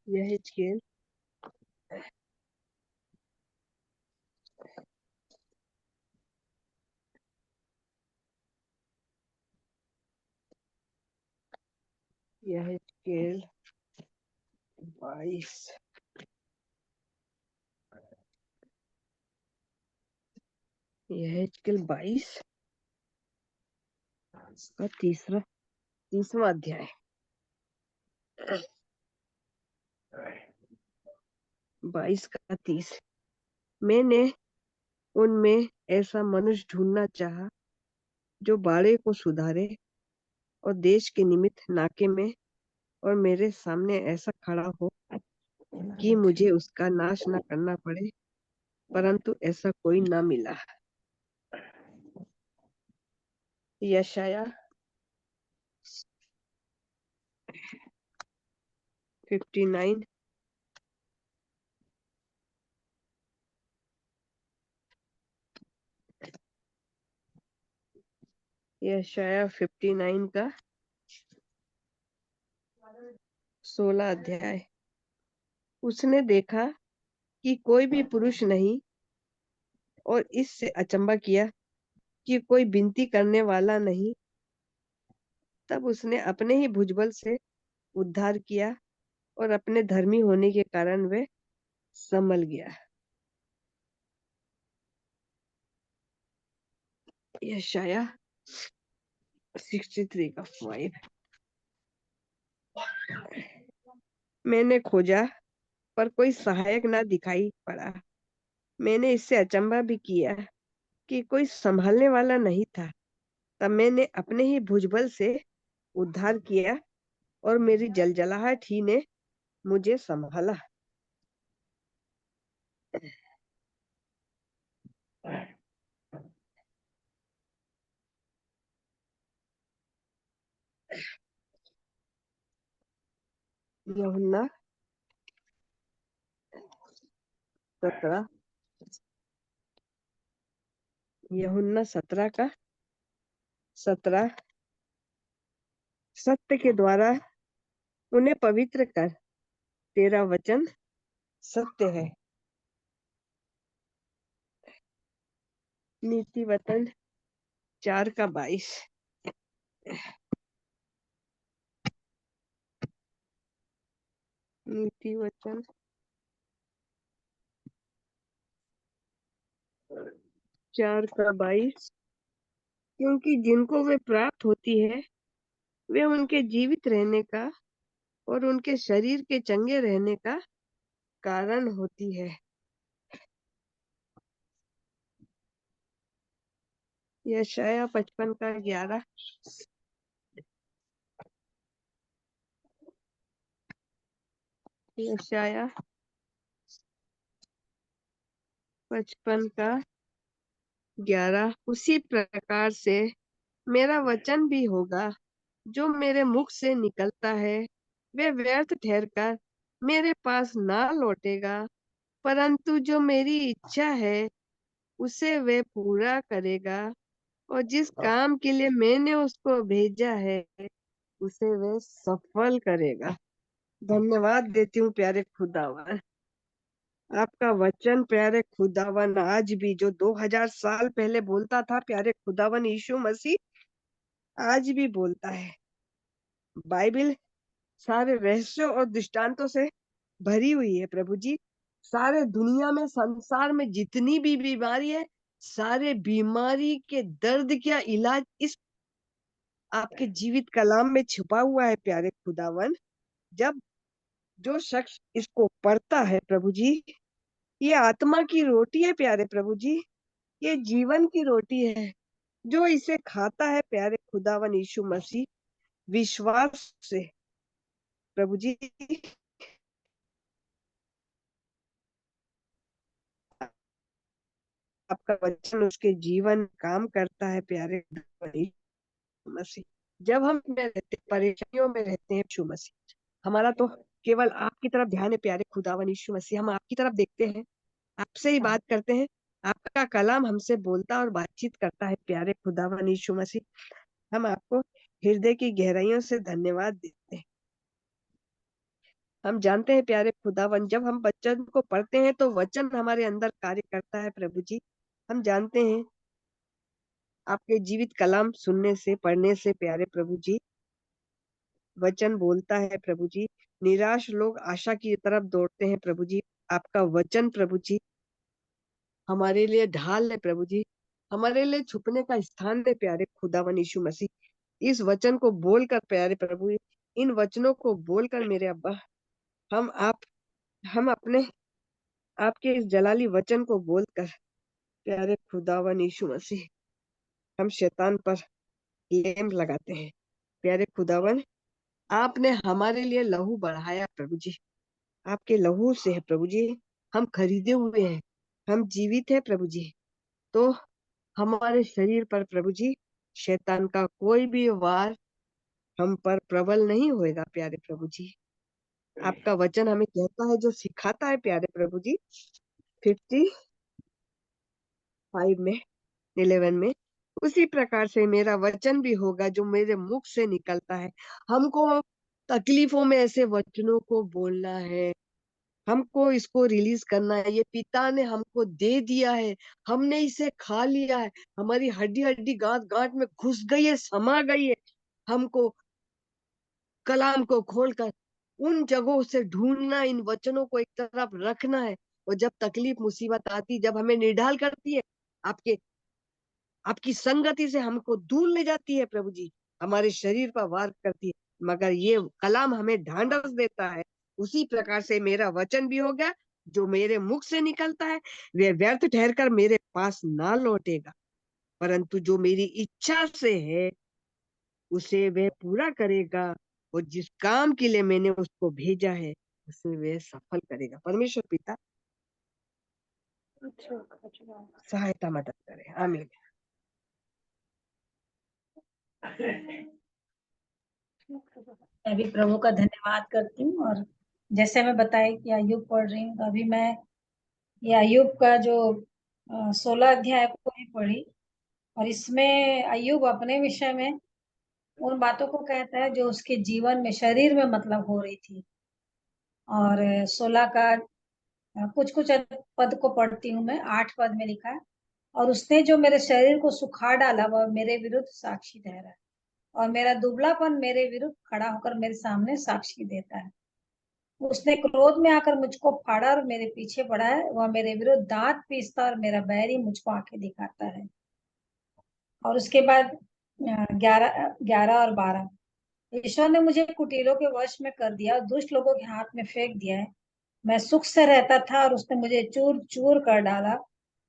Speaker 2: यह हिजकिय्याह यह हिजकिय्याह 22 यह हिजकिय्याह 22 का तीसवा अध्याय। 22 का 30। मैंने उनमें ऐसा मनुष्य ढूंढना चाहा जो बाड़े को सुधारे और देश के निमित्त नाके में और मेरे सामने ऐसा खड़ा हो कि मुझे उसका नाश न करना पड़े, परंतु ऐसा कोई न मिला। यशाया 59 यशाया 59 का 16 अध्याय। उसने देखा कि कोई भी पुरुष नहीं और इससे अचंबा किया कि कोई विनती करने वाला नहीं। तब उसने अपने ही भुजबल से उद्धार किया और अपने धर्मी होने के कारण वे संभल गया। यशाया 63 का 5। मैंने खोजा पर कोई सहायक ना दिखाई पड़ा, मैंने इससे अचंभा भी किया कि कोई संभालने वाला नहीं था। तब मैंने अपने ही भुजबल से उद्धार किया और मेरी जलजलाहट ही ने मुझे संभाला। यूहन्ना 17 यूहन्ना 17 का 17 सत्य के द्वारा उन्हें पवित्र कर, तेरा वचन सत्य है। नीति वचन 4 का 22 नीति वचन 4 का 22 क्योंकि जिनको वे प्राप्त होती है वे उनके जीवित रहने का और उनके शरीर के चंगे रहने का कारण होती है। यशायाह 55 का 11 यशायाह 55 का 11 उसी प्रकार से मेरा वचन भी होगा जो मेरे मुख से निकलता है, वे व्यर्थ ठहरकर मेरे पास ना लौटेगा, परंतु जो मेरी इच्छा है उसे वे पूरा करेगा और जिस काम के लिए मैंने उसको भेजा है उसे वे सफल करेगा। धन्यवाद देती हूँ प्यारे खुदावन, आपका वचन प्यारे खुदावन आज भी जो 2000 साल पहले बोलता था, प्यारे खुदावन यीशु मसीह आज भी बोलता है। बाइबल सारे रहस्यों और दृष्टांतों से भरी हुई है प्रभु जी। सारे दुनिया में, संसार में जितनी भी बीमारी है, सारे बीमारी के दर्द का इलाज इस आपके जीवित कलाम में छुपा हुआ है प्यारे खुदावन। जब जो शख्स इसको पढ़ता है प्रभु जी, ये आत्मा की रोटी है प्यारे प्रभु जी, ये जीवन की रोटी है। जो इसे खाता है प्यारे खुदावन यीशु मसीह विश्वास से प्रभु जी, आपका वचन उसके जीवन काम करता है प्यारे खुदावन यीशु मसीह। जब हम में रहते परेशानियों में रहते हैं यीशु मसीह, हमारा तो केवल आपकी तरफ ध्यान है प्यारे खुदावन यीशु मसीह। हम आपकी तरफ देखते हैं, आपसे ही बात करते हैं, आपका कलाम हमसे बोलता और बातचीत करता है प्यारे खुदावन यीशु मसीह। हम आपको हृदय की गहराइयों से धन्यवाद देते हैं। हम जानते हैं प्यारे खुदावन, जब हम वचन को पढ़ते हैं तो वचन हमारे अंदर कार्य करता है प्रभु जी। हम जानते हैं आपके जीवित कलाम सुनने से, पढ़ने से प्यारे प्रभु जी वचन बोलता है प्रभु जी। निराश लोग आशा की तरफ दौड़ते हैं प्रभु जी। आपका वचन प्रभु जी हमारे लिए ढाल है प्रभु जी, हमारे लिए छुपने का स्थान है प्यारे खुदावन यीशु मसीह। इस वचन को बोलकर प्यारे प्रभु, इन वचनों को बोलकर मेरे अब्बा, हम अपने आपके इस जलाली वचन को बोलकर प्यारे खुदावन यीशु मसीह हम शैतान पर लेम लगाते हैं। प्यारे खुदावन, आपने हमारे लिए लहू बढ़ाया प्रभु जी, आपके लहू से है प्रभु जी हम खरीदे हुए हैं, हम जीवित है प्रभु जी। तो हमारे शरीर पर प्रभु जी शैतान का कोई भी वार हम पर प्रबल नहीं होएगा प्यारे प्रभु जी। आपका वचन हमें कहता है, जो सिखाता है प्यारे प्रभु जी 55 में 11 में, उसी प्रकार से मेरा वचन भी होगा जो मेरे मुख से निकलता है। हमको तकलीफों में ऐसे वचनों को बोलना है, हमको इसको रिलीज करना है। ये पिता ने हमको दे दिया है, हमने इसे खा लिया है, हमारी हड्डी हड्डी गांठ गांठ में घुस गई है, समा गई है। हमको कलाम को खोलकर उन जगहों से ढूंढना, इन वचनों को एक तरफ रखना है। और जब तकलीफ मुसीबत आती, जब हमें निढाल करती है, आपके आपकी संगति से हमको दूर ले जाती है प्रभु जी, हमारे शरीर पर वार करती है, मगर ये कलाम हमें ढांढस देता है। उसी प्रकार से मेरा वचन भी हो गया जो मेरे मुख से निकलता है वह व्यर्थ ठहरकर मेरे पास ना लौटेगा, परंतु जो मेरी इच्छा से है उसे वह पूरा करेगा, और जिस काम के लिए मैंने उसको भेजा है उसे वह सफल करेगा। परमेश्वर पिता सहायता मदद करे, आमीन।
Speaker 1: मैं भी प्रभु का धन्यवाद करती हूँ। और जैसे मैं बताई कि अय्यूब पढ़ रही हूँ, अभी मैं ये अय्यूब का जो 16 अध्याय को ही पढ़ी, और इसमें अय्यूब अपने विषय में उन बातों को कहता है जो उसके जीवन में शरीर में मतलब हो रही थी। और 16 का कुछ कुछ पद को पढ़ती हूँ मैं। 8 पद में लिखा है, और उसने जो मेरे शरीर को सुखा डाला वह मेरे विरुद्ध साक्षी ठहरा, और मेरा दुबलापन मेरे विरुद्ध खड़ा होकर मेरे सामने साक्षी देता है। उसने क्रोध में आकर मुझको फाड़ा और मेरे पीछे पड़ा है, वह मेरे विरुद्ध दांत पीसता और मेरा बैरी मुझको आंखें दिखाता है। और उसके बाद 11 और 12, ईश्वर ने मुझे कुटिलों के वश में कर दिया और दुष्ट लोगों के हाथ में फेंक दिया है। मैं सुख से रहता था और उसने मुझे चूर चूर कर डाला।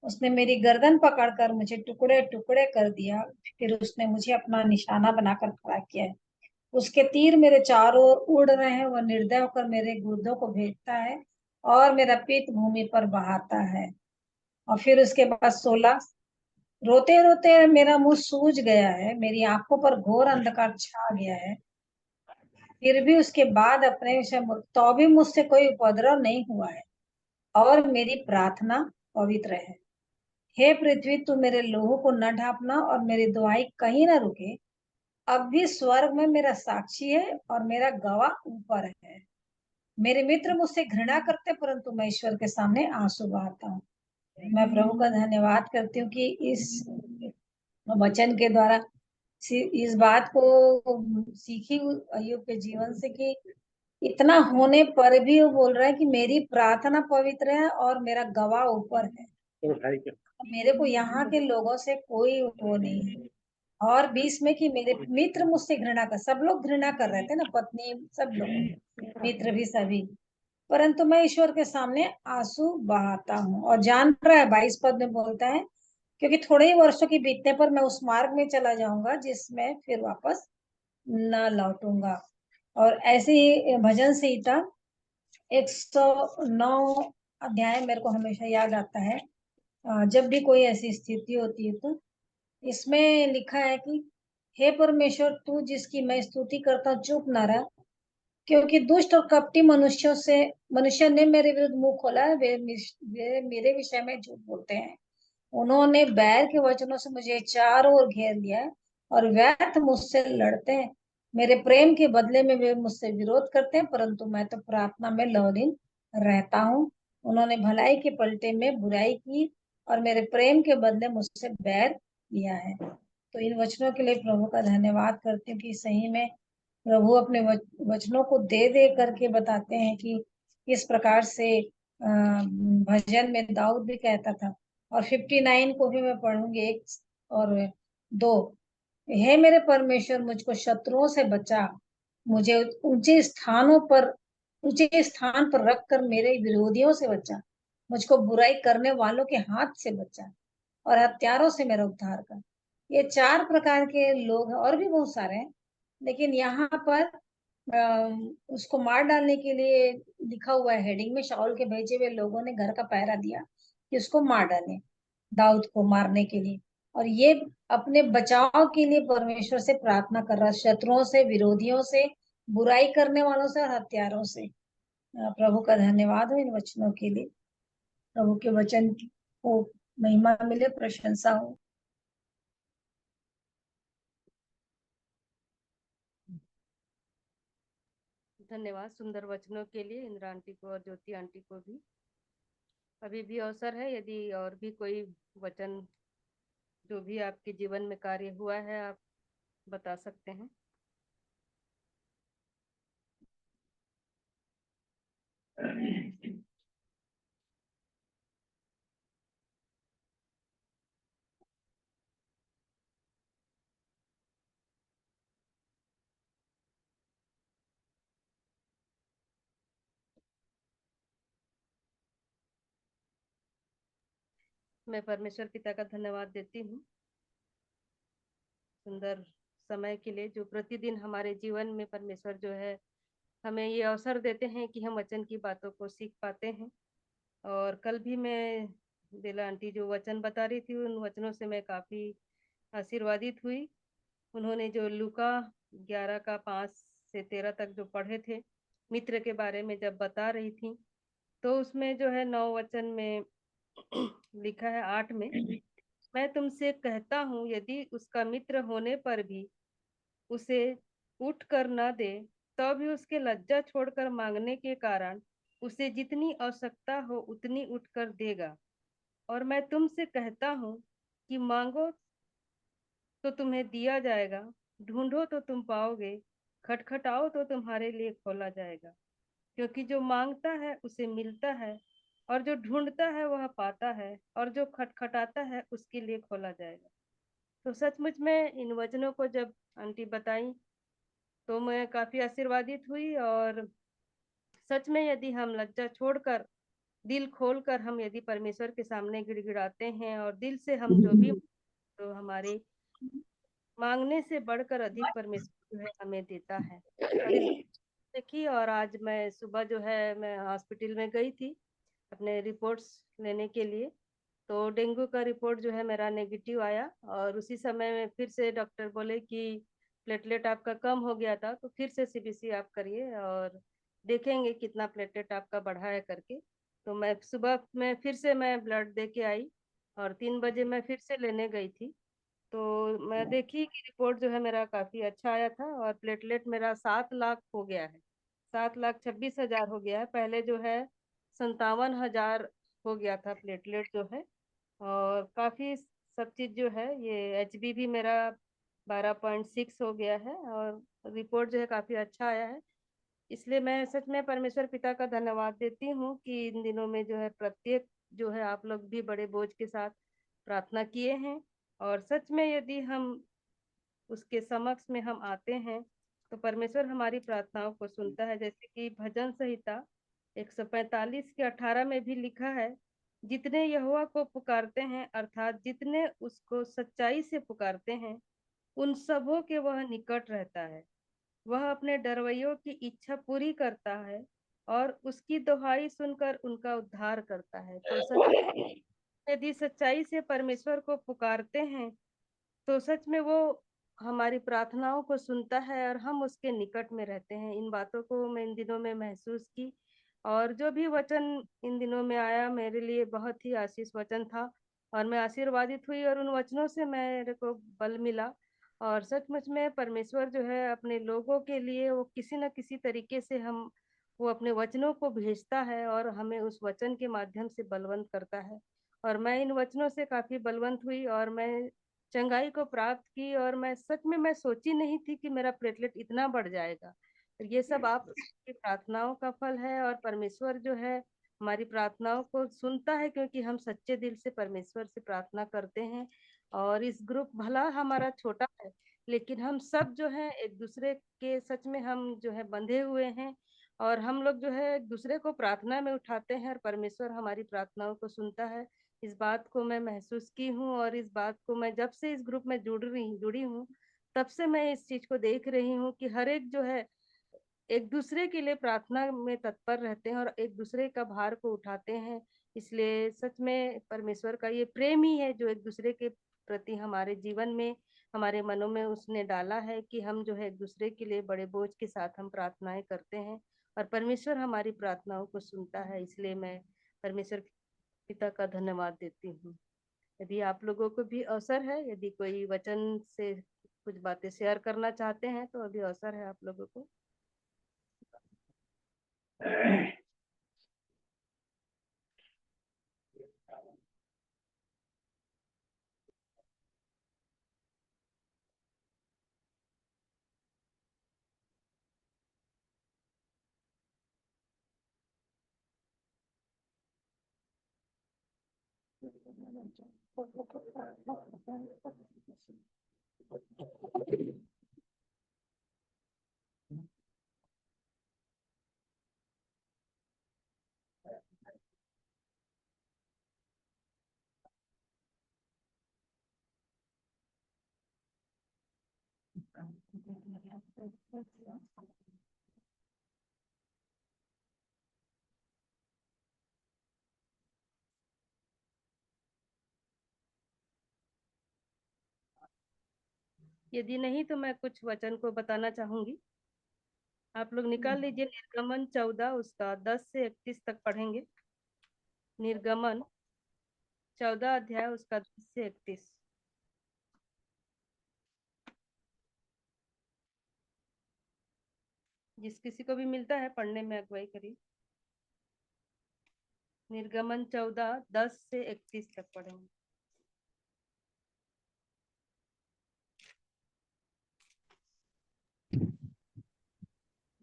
Speaker 1: उसने मेरी गर्दन पकड़कर मुझे टुकड़े टुकड़े कर दिया, फिर उसने मुझे अपना निशाना बनाकर खड़ा किया है। उसके तीर मेरे चारों ओर उड़ रहे हैं, वह निर्दय होकर मेरे गुर्दों को भेदता है और मेरा पीठ भूमि पर बहाता है। और फिर उसके बाद 16, रोते रोते मेरा मुंह सूज गया है, मेरी आंखों पर घोर अंधकार छा गया है। फिर भी उसके बाद अपने विषय तो भी मुझसे कोई उपद्रव नहीं हुआ है, और मेरी प्रार्थना पवित्र है। हे पृथ्वी, तू मेरे लोहू को न ढांपना और मेरी दुहाई कहीं न रुके। अब भी स्वर्ग में मेरा साक्षी है और मेरा गवाह ऊपर है। मेरे मित्र मुझसे घृणा करते, परंतु मैं ईश्वर के सामने आंसू बहाता हूँ। मैं प्रभु का धन्यवाद करती हूँ कि इस वचन के द्वारा इस बात को सीखी अय्यूब के जीवन से कि इतना होने पर भी वो बोल रहा है कि मेरी प्रार्थना पवित्र है और मेरा गवाह ऊपर है। मेरे को यहाँ के लोगों से कोई वो नहीं है। और 20 में कि मेरे मित्र मुझसे घृणा कर, सब लोग घृणा कर रहे थे ना, पत्नी सब लोग, मित्र भी सभी, परंतु मैं ईश्वर के सामने आंसू बहाता हूँ। और जान रहा है 22 पद में बोलता है, क्योंकि थोड़े ही वर्षों के बीतने पर मैं उस मार्ग में चला जाऊंगा जिसमें फिर वापस न लौटूंगा। और ऐसे ही भजन संहिता 109 अध्याय मेरे को हमेशा याद आता है। जब भी कोई ऐसी स्थिति होती है तो इसमें लिखा है कि हे परमेश्वर, तू जिसकी मैं स्तुति करता हूँ चुप न रह, क्योंकि दुष्ट और कपटी मनुष्य ने मेरे विरुद्ध मुंह खोला है। वे मेरे विषय में झूठ बोलते हैं। उन्होंने बैर के वचनों से मुझे चारों ओर घेर लिया है और व्यर्थ मुझसे लड़ते हैं। मेरे प्रेम के बदले में वे मुझसे विरोध करते हैं, परंतु मैं तो प्रार्थना में लवलीन रहता हूँ। उन्होंने भलाई के पलटे में बुराई की और मेरे प्रेम के बदले मुझसे बैर किया है। तो इन वचनों के लिए प्रभु का धन्यवाद करती हूँ कि सही में प्रभु अपने वचनों को दे दे करके बताते हैं कि किस प्रकार से भजन में दाऊद भी कहता था। और 59 को भी मैं पढ़ूंगी, 1 और 2। हे मेरे परमेश्वर, मुझको शत्रुओं से बचा, मुझे ऊंचे स्थान पर रख कर मेरे विरोधियों से बचा, मुझको बुराई करने वालों के हाथ से बचा और हत्यारों से मेरा उद्धार कर। ये 4 प्रकार के लोग हैं, और भी बहुत सारे हैं, लेकिन यहाँ पर उसको मार डालने के लिए लिखा हुआ है हेडिंग में, शाऊल के भेजे हुए लोगों ने घर का पहरा दिया कि उसको मार डालें, दाऊद को मारने के लिए। और ये अपने बचाव के लिए परमेश्वर से प्रार्थना कर रहा है, शत्रुओं से, विरोधियों से, बुराई करने वालों से और हत्यारों से। प्रभु का धन्यवाद हो इन वचनों के लिए। प्रभु के वचन को महिमा मिले, प्रशंसा हो।
Speaker 3: धन्यवाद सुंदर वचनों के लिए इंदिरा आंटी को और ज्योति आंटी को भी। अभी भी अवसर है, यदि और भी कोई वचन जो भी आपके जीवन में कार्य हुआ है आप बता सकते हैं। मैं परमेश्वर पिता का धन्यवाद देती हूँ सुंदर समय के लिए, जो प्रतिदिन हमारे जीवन में परमेश्वर जो है हमें ये अवसर देते हैं कि हम वचन की बातों को सीख पाते हैं। और कल भी मैं बेला आंटी जो वचन बता रही थी, उन वचनों से मैं काफ़ी आशीर्वादित हुई। उन्होंने जो लूका 11 का 5 से 13 तक जो पढ़े थे, मित्र के बारे में जब बता रही थी, तो उसमें जो है 9 वचन में लिखा है 8 में, मैं तुमसे कहता हूँ यदि उसका मित्र होने पर भी उसे उठ कर न दे, तो भी उसके लज्जा छोड़कर मांगने के कारण उसे जितनी आवश्यकता हो उतनी उठकर देगा। और मैं तुमसे कहता हूँ कि मांगो तो तुम्हें दिया जाएगा, ढूंढो तो तुम पाओगे, खटखटाओ तो तुम्हारे लिए खोला जाएगा। क्योंकि जो मांगता है उसे मिलता है, और जो ढूंढता है वह पाता है, और जो खटखटाता है उसके लिए खोला जाएगा। तो सचमुच में इन वचनों को जब आंटी बताई तो मैं काफी आशीर्वादित हुई। और सच में यदि हम लज्जा छोड़कर, दिल खोलकर हम यदि परमेश्वर के सामने गिड़गिड़ाते हैं और दिल से हम जो भी, तो हमारे मांगने से बढ़कर अधिक परमेश्वर जो है हमें देता है। और इस देखी, और आज मैं सुबह जो है मैं हॉस्पिटल में गई थी अपने रिपोर्ट्स लेने के लिए। तो डेंगू का रिपोर्ट जो है मेरा नेगेटिव आया, और उसी समय में फिर से डॉक्टर बोले कि प्लेटलेट आपका कम हो गया था, तो फिर से सीबीसी आप करिए और देखेंगे कितना प्लेटलेट आपका बढ़ा है करके। तो मैं सुबह में फिर से मैं ब्लड दे के आई, और 3 बजे मैं फिर से लेने गई थी। तो मैं देखी कि रिपोर्ट जो है मेरा काफी अच्छा आया था, और प्लेटलेट मेरा 7 लाख हो गया है, 7,26,000 हो गया है। पहले जो है 57,000 हो गया था प्लेटलेट जो है। और काफी सब चीज जो है, ये एचबी भी मेरा 12.6 हो गया है, और रिपोर्ट जो है काफी अच्छा आया है। इसलिए मैं सच में परमेश्वर पिता का धन्यवाद देती हूँ कि इन दिनों में जो है प्रत्येक जो है आप लोग भी बड़े बोझ के साथ प्रार्थना किए हैं। और सच में यदि हम उसके समक्ष में हम आते हैं तो परमेश्वर हमारी प्रार्थनाओं को सुनता है। जैसे कि भजन संहिता 145 के 18 में भी लिखा है, जितने यहोवा को पुकारते हैं अर्थात जितने उसको सच्चाई से पुकारते हैं, उन सबों के वह निकट रहता है। वह अपने डरवैयों की इच्छा पूरी करता है और उसकी दुहाई सुनकर उनका उद्धार करता है। तो सच यदि सच्चाई से परमेश्वर को पुकारते हैं तो सच में वो हमारी प्रार्थनाओं को सुनता है और हम उसके निकट में रहते हैं। इन बातों को मैं इन दिनों में महसूस की, और जो भी वचन इन दिनों में आया मेरे लिए बहुत ही आशीष वचन था, और मैं आशीर्वादित हुई और उन वचनों से मेरे को बल मिला। और सचमुच में परमेश्वर जो है अपने लोगों के लिए वो किसी न किसी तरीके से हम वो अपने वचनों को भेजता है और हमें उस वचन के माध्यम से बलवंत करता है। और मैं इन वचनों से काफी बलवंत हुई और मैं चंगाई को प्राप्त की। और मैं सच में मैं सोची नहीं थी कि मेरा प्लेटलेट इतना बढ़ जाएगा। ये सब आपकी प्रार्थनाओं का फल है, और परमेश्वर जो है हमारी प्रार्थनाओं को सुनता है, क्योंकि हम सच्चे दिल से परमेश्वर से प्रार्थना करते हैं। और इस ग्रुप भला हमारा छोटा है, लेकिन हम सब जो है एक दूसरे के सच में हम जो है बंधे हुए हैं, और हम लोग जो है एक दूसरे को प्रार्थना में उठाते हैं, और परमेश्वर हमारी प्रार्थनाओं को सुनता है। इस बात को मैं महसूस की हूँ, और इस बात को मैं जब से इस ग्रुप में जुड़ी हूँ तब से मैं इस चीज को देख रही हूँ कि हर एक जो है एक दूसरे के लिए प्रार्थना में तत्पर रहते हैं और एक दूसरे का भार को उठाते हैं। इसलिए सच में परमेश्वर का ये प्रेम ही है जो एक दूसरे के प्रति हमारे जीवन में, हमारे मनों में उसने डाला है कि हम जो है एक दूसरे के लिए बड़े बोझ के साथ हम प्रार्थनाएं करते हैं, और परमेश्वर हमारी प्रार्थनाओं को सुनता है। इसलिए मैं परमेश्वर पिता का धन्यवाद देती हूँ। यदि आप लोगों को भी अवसर है, यदि कोई वचन से कुछ बातें शेयर करना चाहते हैं तो अभी अवसर है आप लोगों को। यदि नहीं तो मैं कुछ वचन को बताना चाहूंगी। आप लोग निकाल लीजिए, निर्गमन 14 उसका 10 से 31 तक पढ़ेंगे। निर्गमन 14 अध्याय उसका 10 से 31। जिस किसी को भी मिलता है पढ़ने में अगुवाई करिए। निर्गमन 14 10 से 31 तक पढ़ेंगे।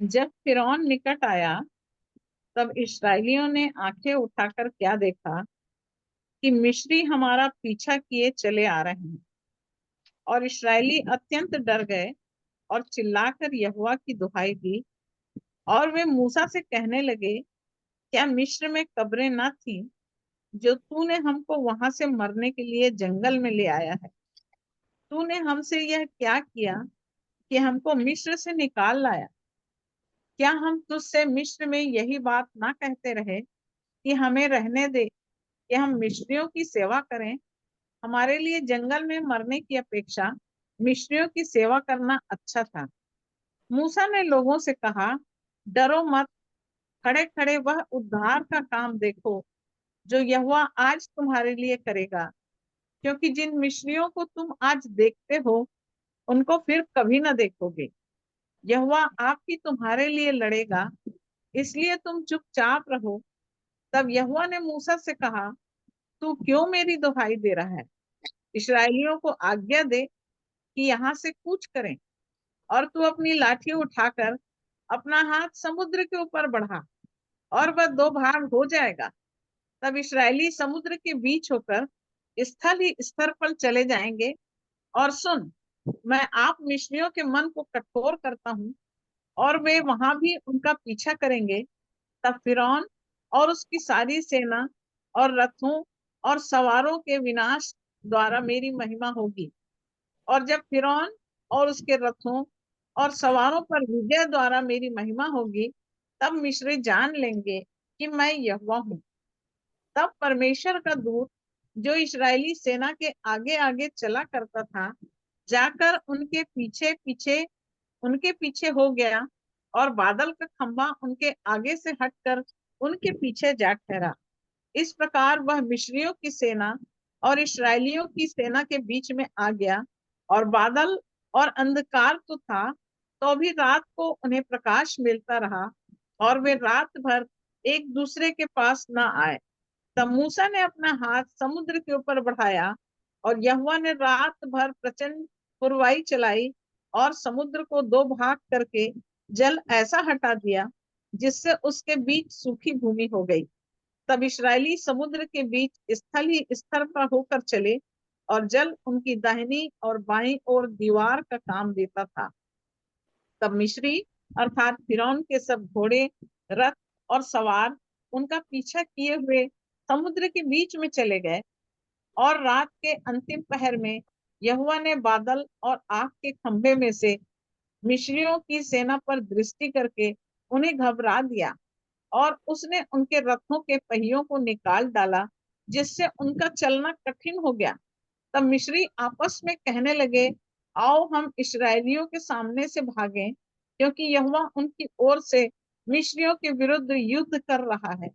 Speaker 4: जब फिरौन निकट आया तब इस्राएलियों ने आंखें उठाकर क्या देखा कि मिस्री हमारा पीछा किए चले आ रहे हैं। और इस्राएली अत्यंत डर गए और चिल्लाकर यहोवा की दुहाई दी। और वे मूसा से कहने लगे, क्या मिस्र में कब्रें न थी जो तूने हमको वहां से मरने के लिए जंगल में ले आया है? तूने हमसे यह क्या किया कि हमको मिस्र से निकाल लाया? क्या हम तुझसे मिस्र में यही बात ना कहते रहे कि हमें रहने दे कि हम मिस्रियों की सेवा करें? हमारे लिए जंगल में मरने की अपेक्षा मिस्रियों की सेवा करना अच्छा था। मूसा ने लोगों से कहा, डरो मत, खड़े खड़े वह उद्धार का काम देखो जो यहोवा आज तुम्हारे लिए करेगा। क्योंकि जिन मिस्रियों को तुम आज देखते हो उनको फिर कभी न देखोगे। यहोवा आप ही तुम्हारे लिए लड़ेगा, इसलिए तुम चुपचाप रहो। तब यहोवा ने मूसा से कहा, तू क्यों मेरी दुहाई दे रहा है? इस्राएलियों को आज्ञा दे कि यहाँ से कूच करें, और तू अपनी लाठी उठाकर अपना हाथ समुद्र के ऊपर बढ़ा और वह दो भाग हो जाएगा। तब इस्राएली समुद्र के बीच होकर स्थल ही स्तर पर चले जाएंगे। और सुन, मैं आप मिस्रियों के मन को कठोर करता हूँ और वे वहां भी उनका पीछा करेंगे। तब फिरौन और उसकी सारी सेना और रथों और सवारों के विनाश द्वारा मेरी महिमा होगी। और जब फिरौन और उसके रथों और सवारों पर विजय द्वारा मेरी महिमा होगी, तब मिस्री जान लेंगे कि मैं यहोवा हूँ। तब परमेश्वर का दूत जो इस्राएली सेना के आगे आगे चला करता था, जाकर उनके पीछे हो गया, और बादल का खंभा उनके आगे से हटकर उनके पीछे जा ठहरा। इस प्रकार वह मिस्रियों की सेना और इस्राएलियों की सेना के बीच में आ गया। और बादल और अंधकार तो था, तो भी रात को उन्हें प्रकाश मिलता रहा, और वे रात भर एक दूसरे के पास न आए। तब मूसा ने अपना हाथ समुद्र के ऊपर बढ़ाया, और यहोवा ने रात भर प्रचंड पुरवाई चलाई और समुद्र को दो भाग करके जल ऐसा हटा दिया जिससे उसके बीच सूखी भूमि हो गई। तब इस्राएली समुद्र के बीच स्थल ही स्तर पर होकर चले, और जल उनकी दाहिनी और बाईं ओर दीवार का काम देता था। तब मिस्री अर्थात फिरौन के सब घोड़े, रथ और सवार उनका पीछा किए हुए समुद्र के बीच में चले गए। और रात के अंतिम पहर में यहोवा ने बादल और आग के खंभे में से मिस्रियों की सेना पर दृष्टि करके उन्हें घबरा दिया, और उसने उनके रथों के पहियों को निकाल डाला, जिससे उनका चलना कठिन हो गया। तब मिस्री आपस में कहने लगे, आओ हम इस्राएलियों के सामने से भागें, क्योंकि यहोवा उनकी ओर से मिस्रियों के विरुद्ध युद्ध कर रहा है।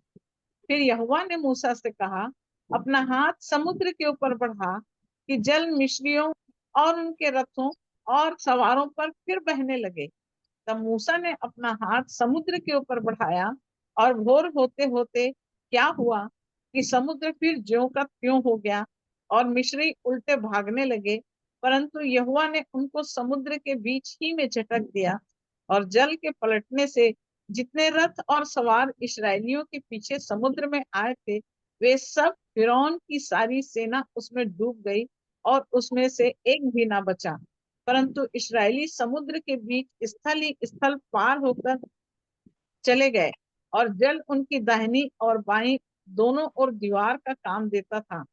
Speaker 4: फिर यहोवा ने मूसा से कहा, अपना हाथ समुद्र के ऊपर बढ़ा कि जल मिस्रियों और उनके रथों और सवारों पर फिर बहने लगे। तब मूसा ने अपना हाथ समुद्र के ऊपर बढ़ाया, और भोर होते होते क्या हुआ कि समुद्र फिर ज्यों का त्यों हो गया, और मिस्री उल्टे भागने लगे। परंतु यहोवा ने उनको समुद्र के बीच ही में झटक दिया, और जल के पलटने से जितने रथ और सवार इस्राएलियों के पीछे समुद्र में आए थे, वे सब फिरौन की सारी सेना उसमें डूब गई, और उसमें से एक भी ना बचा। परंतु इस्राएली समुद्र के बीच स्थल ही स्थल पार होकर चले गए, और जल उनकी दाहिनी और बाईं दोनों ओर दीवार का काम देता था।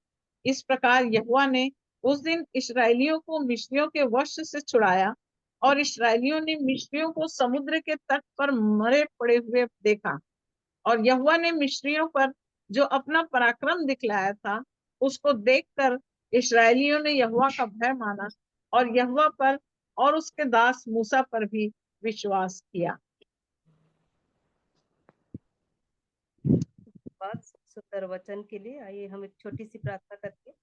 Speaker 4: इस प्रकार यहोवा ने उस दिन इस्राएलियों को मिस्रियों के वश से छुड़ाया, और इस्राएलियों ने मिस्रियों को समुद्र के तट पर मरे पड़े हुए देखा। और यहोवा ने मिस्रियों पर जो अपना पराक्रम दिखलाया था, उसको देखकर इस्राएलियों ने यहोवा का भय माना और यहोवा पर और उसके दास मूसा पर भी विश्वास किया।
Speaker 3: बात सुंदर वचन के लिए आइए हम एक छोटी सी प्रार्थना करते हैं।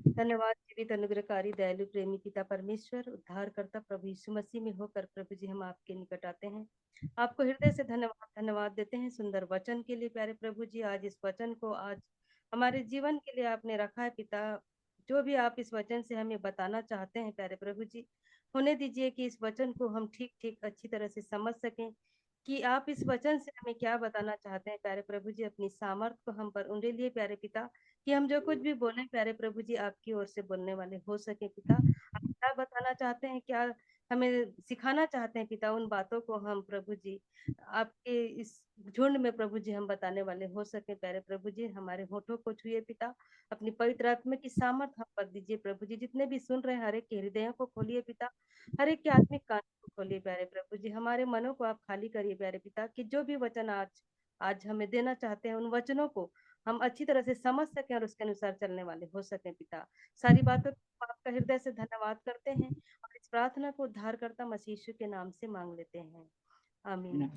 Speaker 3: धन्यवाद जीवित अनुग्रहकारी दयालु प्रेमी पिता परमेश्वर, उद्धारकर्ता प्रभु यीशु मसीह में होकर प्रभु जी हम आपके निकट आते हैं। आपको हृदय से धन्यवाद देते हैं सुंदर वचन के लिए। प्यारे प्रभु जी, आज इस वचन को आज हमारे जीवन के लिए आपने रखा है पिता। जो भी आप इस वचन से हमें बताना चाहते हैं प्यारे प्रभु जी, होने दीजिए कि इस वचन को हम ठीक ठीक अच्छी तरह से समझ सकें कि आप इस वचन से हमें क्या बताना चाहते हैं। प्यारे प्रभु जी, अपनी सामर्थ को हम पर उंडेलिए प्यारे पिता, कि हम जो कुछ भी बोलें प्यारे प्रभु जी आपकी ओर से बोलने वाले हो सके पिता। आप क्या बताना चाहते हैं, क्या हमें सिखाना चाहते हैं पिता, उन बातों को हम प्रभु जी आपके इस झुंड में प्रभु जी हम बताने वाले हो सके। प्यारे प्रभु जी, हमारे होठों को छुए पिता, अपनी पवित्र आत्मा की सामर्थ हम पर दीजिए प्रभु जी। जितने भी सुन रहे हैं हर एक के हृदयों को खोलिए पिता, हर एक के आत्मिक कान को खोलिए प्यारे प्रभु जी। हमारे मनों को आप खाली करिए प्यारे पिता, कि जो भी वचन आज हमें देना चाहते हैं, उन वचनों को हम अच्छी तरह से समझ सकें और उसके अनुसार चलने वाले हो सकें पिता। सारी बातों को आपका हृदय से धन्यवाद करते हैं और इस प्रार्थना को उद्धारकर्ता मसीह यीशु के नाम से मांग लेते हैं, आमीन।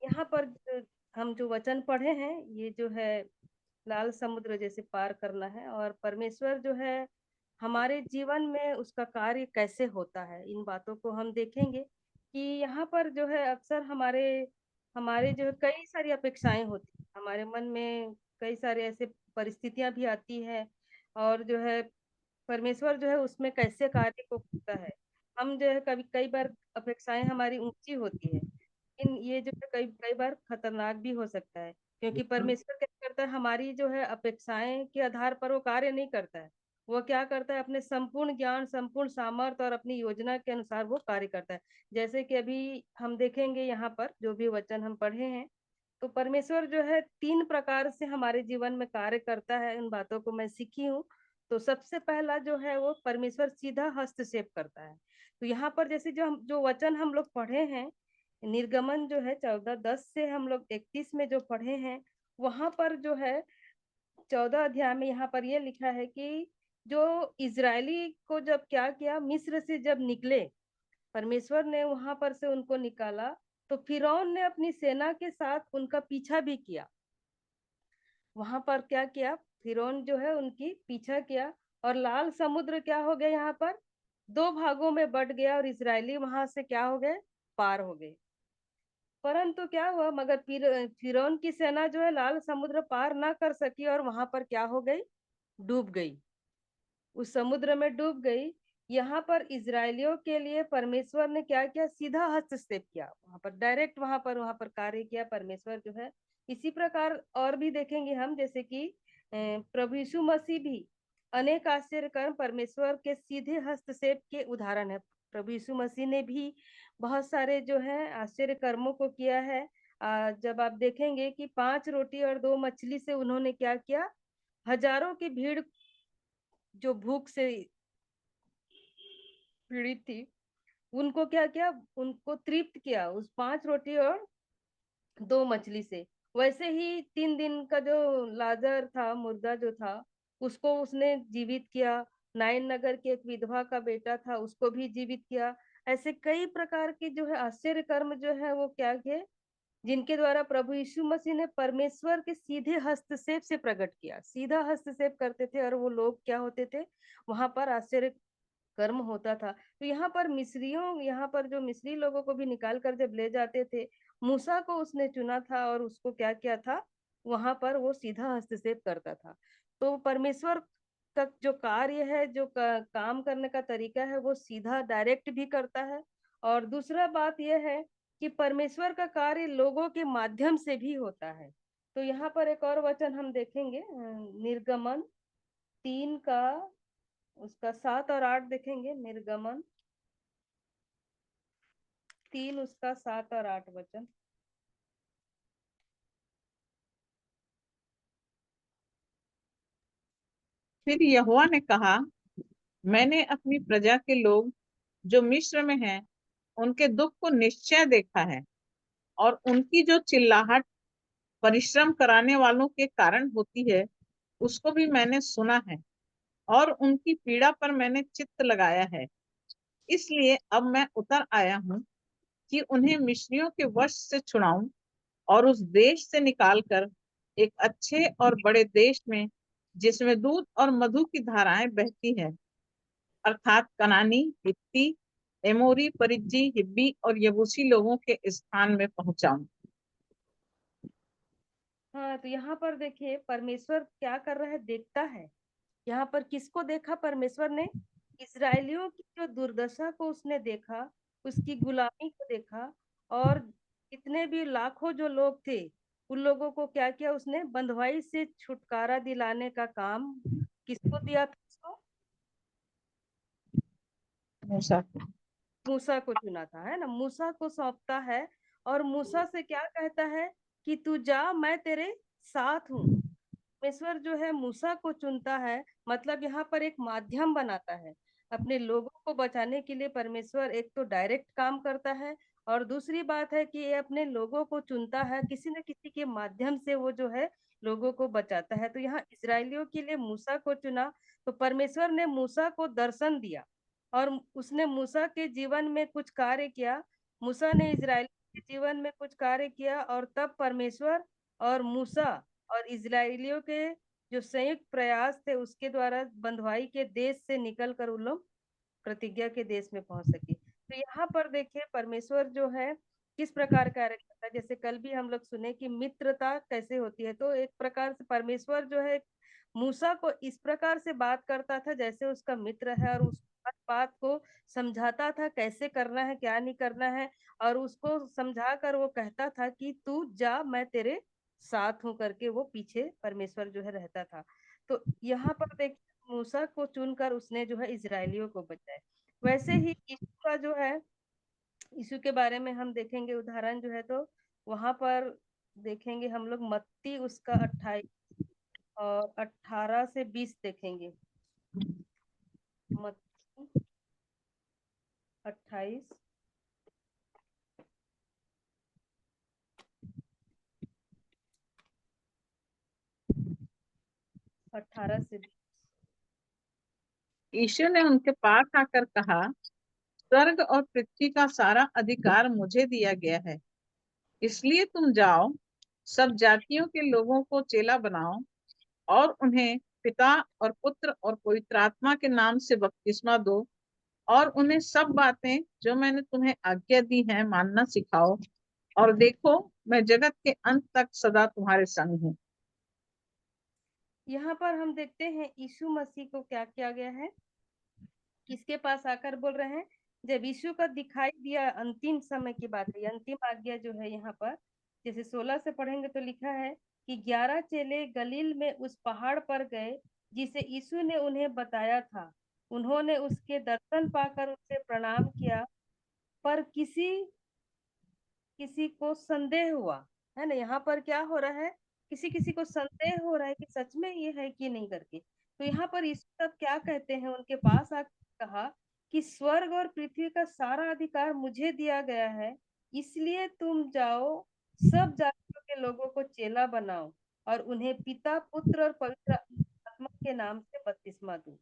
Speaker 3: यहाँ पर हम जो वचन पढ़े हैं, ये जो है लाल समुद्र जैसे पार करना है, और परमेश्वर जो है हमारे जीवन में उसका कार्य कैसे होता है, इन बातों को हम देखेंगे। कि यहाँ पर जो है अक्सर हमारे हमारे जो है कई सारी अपेक्षाएं होती हैं हमारे मन में, कई सारे ऐसे परिस्थितियां भी आती है, और जो है परमेश्वर जो है उसमें कैसे कार्य को करता है। हम जो है कभी कई बार अपेक्षाएं हमारी ऊंची होती है, लेकिन ये जो है कई कई बार खतरनाक भी हो सकता है, क्योंकि परमेश्वर क्या करता है, हमारी जो है अपेक्षाएं के आधार पर वो कार्य नहीं करता है। वो क्या करता है, अपने संपूर्ण ज्ञान, संपूर्ण सामर्थ्य और अपनी योजना के अनुसार वो कार्य करता है। जैसे कि अभी हम देखेंगे यहाँ पर जो भी वचन हम पढ़े हैं, तो परमेश्वर जो है 3 प्रकार से हमारे जीवन में कार्य करता है। उन बातों को मैं सीखी हूँ। तो सबसे पहला जो है वो परमेश्वर सीधा हस्तक्षेप करता है। तो यहाँ पर जैसे जो वचन हम लोग पढ़े हैं, निर्गमन जो है 14:10 से हम लोग 31 में जो पढ़े हैं, वहां पर जो है 14 अध्याय में यहाँ पर ये लिखा है कि जो इजरायली को जब क्या किया, मिस्र से जब निकले, परमेश्वर ने वहां पर से उनको निकाला, तो फिरौन ने अपनी सेना के साथ उनका पीछा भी किया। वहां पर क्या किया, फिरौन जो है उनकी पीछा किया, और लाल समुद्र क्या हो गया, यहाँ पर 2 भागों में बट गया, और इजरायली वहां से क्या हो गए, पार हो गए। परंतु क्या हुआ, मगर फिरौन की सेना जो है लाल समुद्र पार ना कर सकी, और वहां पर क्या हो गई, डूब गई, उस समुद्र में डूब गई। यहाँ पर इजरायलियों के लिए परमेश्वर ने क्या किया, सीधा हस्तक्षेप किया, वहां पर डायरेक्ट वहां पर कार्य किया परमेश्वर जो है। इसी प्रकार और भी देखेंगे हम, जैसे कि प्रभु यीशु मसीह भी अनेक आश्चर्य कर्म परमेश्वर के सीधे हस्तक्षेप के उदाहरण है। प्रभु यीशु मसीह ने भी बहुत सारे जो है आश्चर्य कर्मों को किया है। जब आप देखेंगे कि 5 रोटी और 2 मछली से उन्होंने क्या किया, हजारों की भीड़ जो भूख से पीड़ित थी, उनको क्या किया, उनको तृप्त किया उस 5 रोटी और 2 मछली से। वैसे ही 3 दिन का जो लाजर था, मुर्दा जो था, उसको उसने जीवित किया। नाइन नगर की एक विधवा का बेटा था, उसको भी जीवित किया। ऐसे कई प्रकार के जो है आश्चर्य कर्म जो है वो क्या किए, जिनके द्वारा प्रभु यीशु मसीह ने परमेश्वर के सीधे हस्तक्षेप से प्रकट किया। सीधा हस्तक्षेप करते थे और वो लोग क्या होते थे, वहां पर आश्चर्य कर्म होता था। तो यहाँ पर जो मिस्री लोगों को भी निकाल कर जब ले जाते थे, मूसा को उसने चुना था और उसको क्या किया था, वहां पर वो सीधा हस्तक्षेप करता था। तो परमेश्वर का जो कार्य है, जो काम करने का तरीका है, वो सीधा डायरेक्ट भी करता है। और दूसरा बात यह है कि परमेश्वर का कार्य लोगों के माध्यम से भी होता है। तो यहाँ पर एक और वचन हम देखेंगे, निर्गमन 3 का उसका 7 और 8 देखेंगे। निर्गमन 3 उसका 7 और 8 वचन।
Speaker 4: फिर यहोवा ने कहा, मैंने अपनी प्रजा के लोग जो मिस्र में हैं, उनके दुख को निश्चय देखा है, और उनकी जो चिल्लाहट परिश्रम कराने वालों के कारण होती है, उसको भी मैंने सुना है, और उनकी पीड़ा पर मैंने चित्त लगाया है। इसलिए अब मैं उतर आया हूँ कि उन्हें मिस्रियों के वश से छुड़ाऊं, और उस देश से निकालकर एक अच्छे और बड़े देश में, जिसमें दूध और मधु की धाराएं बहती है, अर्थात कनानी, हित्ती, एमोरी, परिज्जी, हिब्बी और यबूसी लोगों के स्थान में पहुंचाऊं।
Speaker 3: हाँ, तो यहाँ पर देखिए परमेश्वर क्या कर रहा है, देखता है। यहाँ पर किसको देखा परमेश्वर ने? इस्राएलियों की जो दुर्दशा को उसने देखा, उसकी गुलामी को देखा, और जितने भी लाखों जो लोग थे, उन लोगों को क्या किया उसने? बंधुआई से छुटकारा दिलाने का काम किसको दिया था? उसको
Speaker 4: मूसा।
Speaker 3: मूसा को चुना था, है ना? मूसा को सौंपता है, और मूसा से क्या कहता है कि तू जा, मैं तेरे साथ हूँ। परमेश्वर जो है मूसा को चुनता है, मतलब यहाँ पर एक माध्यम बनाता है अपने लोगों को बचाने के लिए। परमेश्वर एक तो डायरेक्ट काम करता है, और दूसरी बात है कि ये अपने लोगों को चुनता है, किसी न किसी के माध्यम से वो जो है लोगों को बचाता है। तो यहाँ इस्राएलियों के लिए मूसा को चुना, तो परमेश्वर ने मूसा को दर्शन दिया, और उसने मूसा के जीवन में कुछ कार्य किया। मूसा ने इजराइल के जीवन में कुछ कार्य किया, और तब परमेश्वर और मूसा और इजरायलियों के जो संयुक्त प्रयास थे, उसके द्वारा बंधुआई के देश से निकलकर उन लोग प्रतिज्ञा के देश में पहुंच सके। तो यहाँ पर देखिए परमेश्वर जो है किस प्रकार कार्य करता है। जैसे कल भी हम लोग सुने कि मित्रता कैसे होती है, तो एक प्रकार से परमेश्वर जो है मूसा को इस प्रकार से बात करता था जैसे उसका मित्र है, और उस हर बात को समझाता था कैसे करना है क्या नहीं करना है, और उसको समझा कर वो कहता था कि तू जा, मैं तेरे साथ हूं करके वो पीछे परमेश्वर जो है रहता था। तो यहाँ पर देख मूसा को चुनकर उसने जो है इजरायलियों को बचाया। वैसे ही यीशु का जो है, यीशु के बारे में हम देखेंगे उदाहरण जो है, तो वहां पर देखेंगे हम लोग मत्ती उसका 28 और 18 से 20 देखेंगे। मत्ती 28 18 से 20।
Speaker 4: यीशु ने उनके पास आकर कहा, स्वर्ग और पृथ्वी का सारा अधिकार मुझे दिया गया है। इसलिए तुम जाओ, सब जातियों के लोगों को चेला बनाओ, और उन्हें पिता और पुत्र और पवित्र आत्मा के नाम से बपतिस्मा दो, और उन्हें सब बातें जो मैंने तुम्हें आज्ञा दी हैं मानना सिखाओ, और देखो, मैं जगत के अंत तक सदा तुम्हारे संग हूँ।
Speaker 3: यहाँ पर हम देखते हैं यीशु मसीह को क्या किया गया है, किसके पास आकर बोल रहे हैं। जब यीशु का दिखाई दिया, अंतिम समय की बात है, अंतिम आज्ञा जो है यहाँ पर जैसे 16 से पढ़ेंगे तो लिखा है कि 11 चेले गलील में उस पहाड़ पर गए जिसे यीशु ने उन्हें बताया था। उन्होंने उसके दर्शन पाकर उसे प्रणाम किया, पर किसी किसी को संदेह हुआ, है ना? यहाँ पर क्या हो रहा है, किसी किसी को संदेह हो रहा है कि सच में ये है कि नहीं करके। तो यहाँ पर यीशु तब क्या कहते हैं, उनके पास आकर कहा कि स्वर्ग और पृथ्वी का सारा अधिकार मुझे दिया गया है, इसलिए तुम जाओ, सब जातियों के लोगों को चेला बनाओ, और उन्हें पिता पुत्र और पवित्र आत्मा के नाम से बपतिस्मा दो,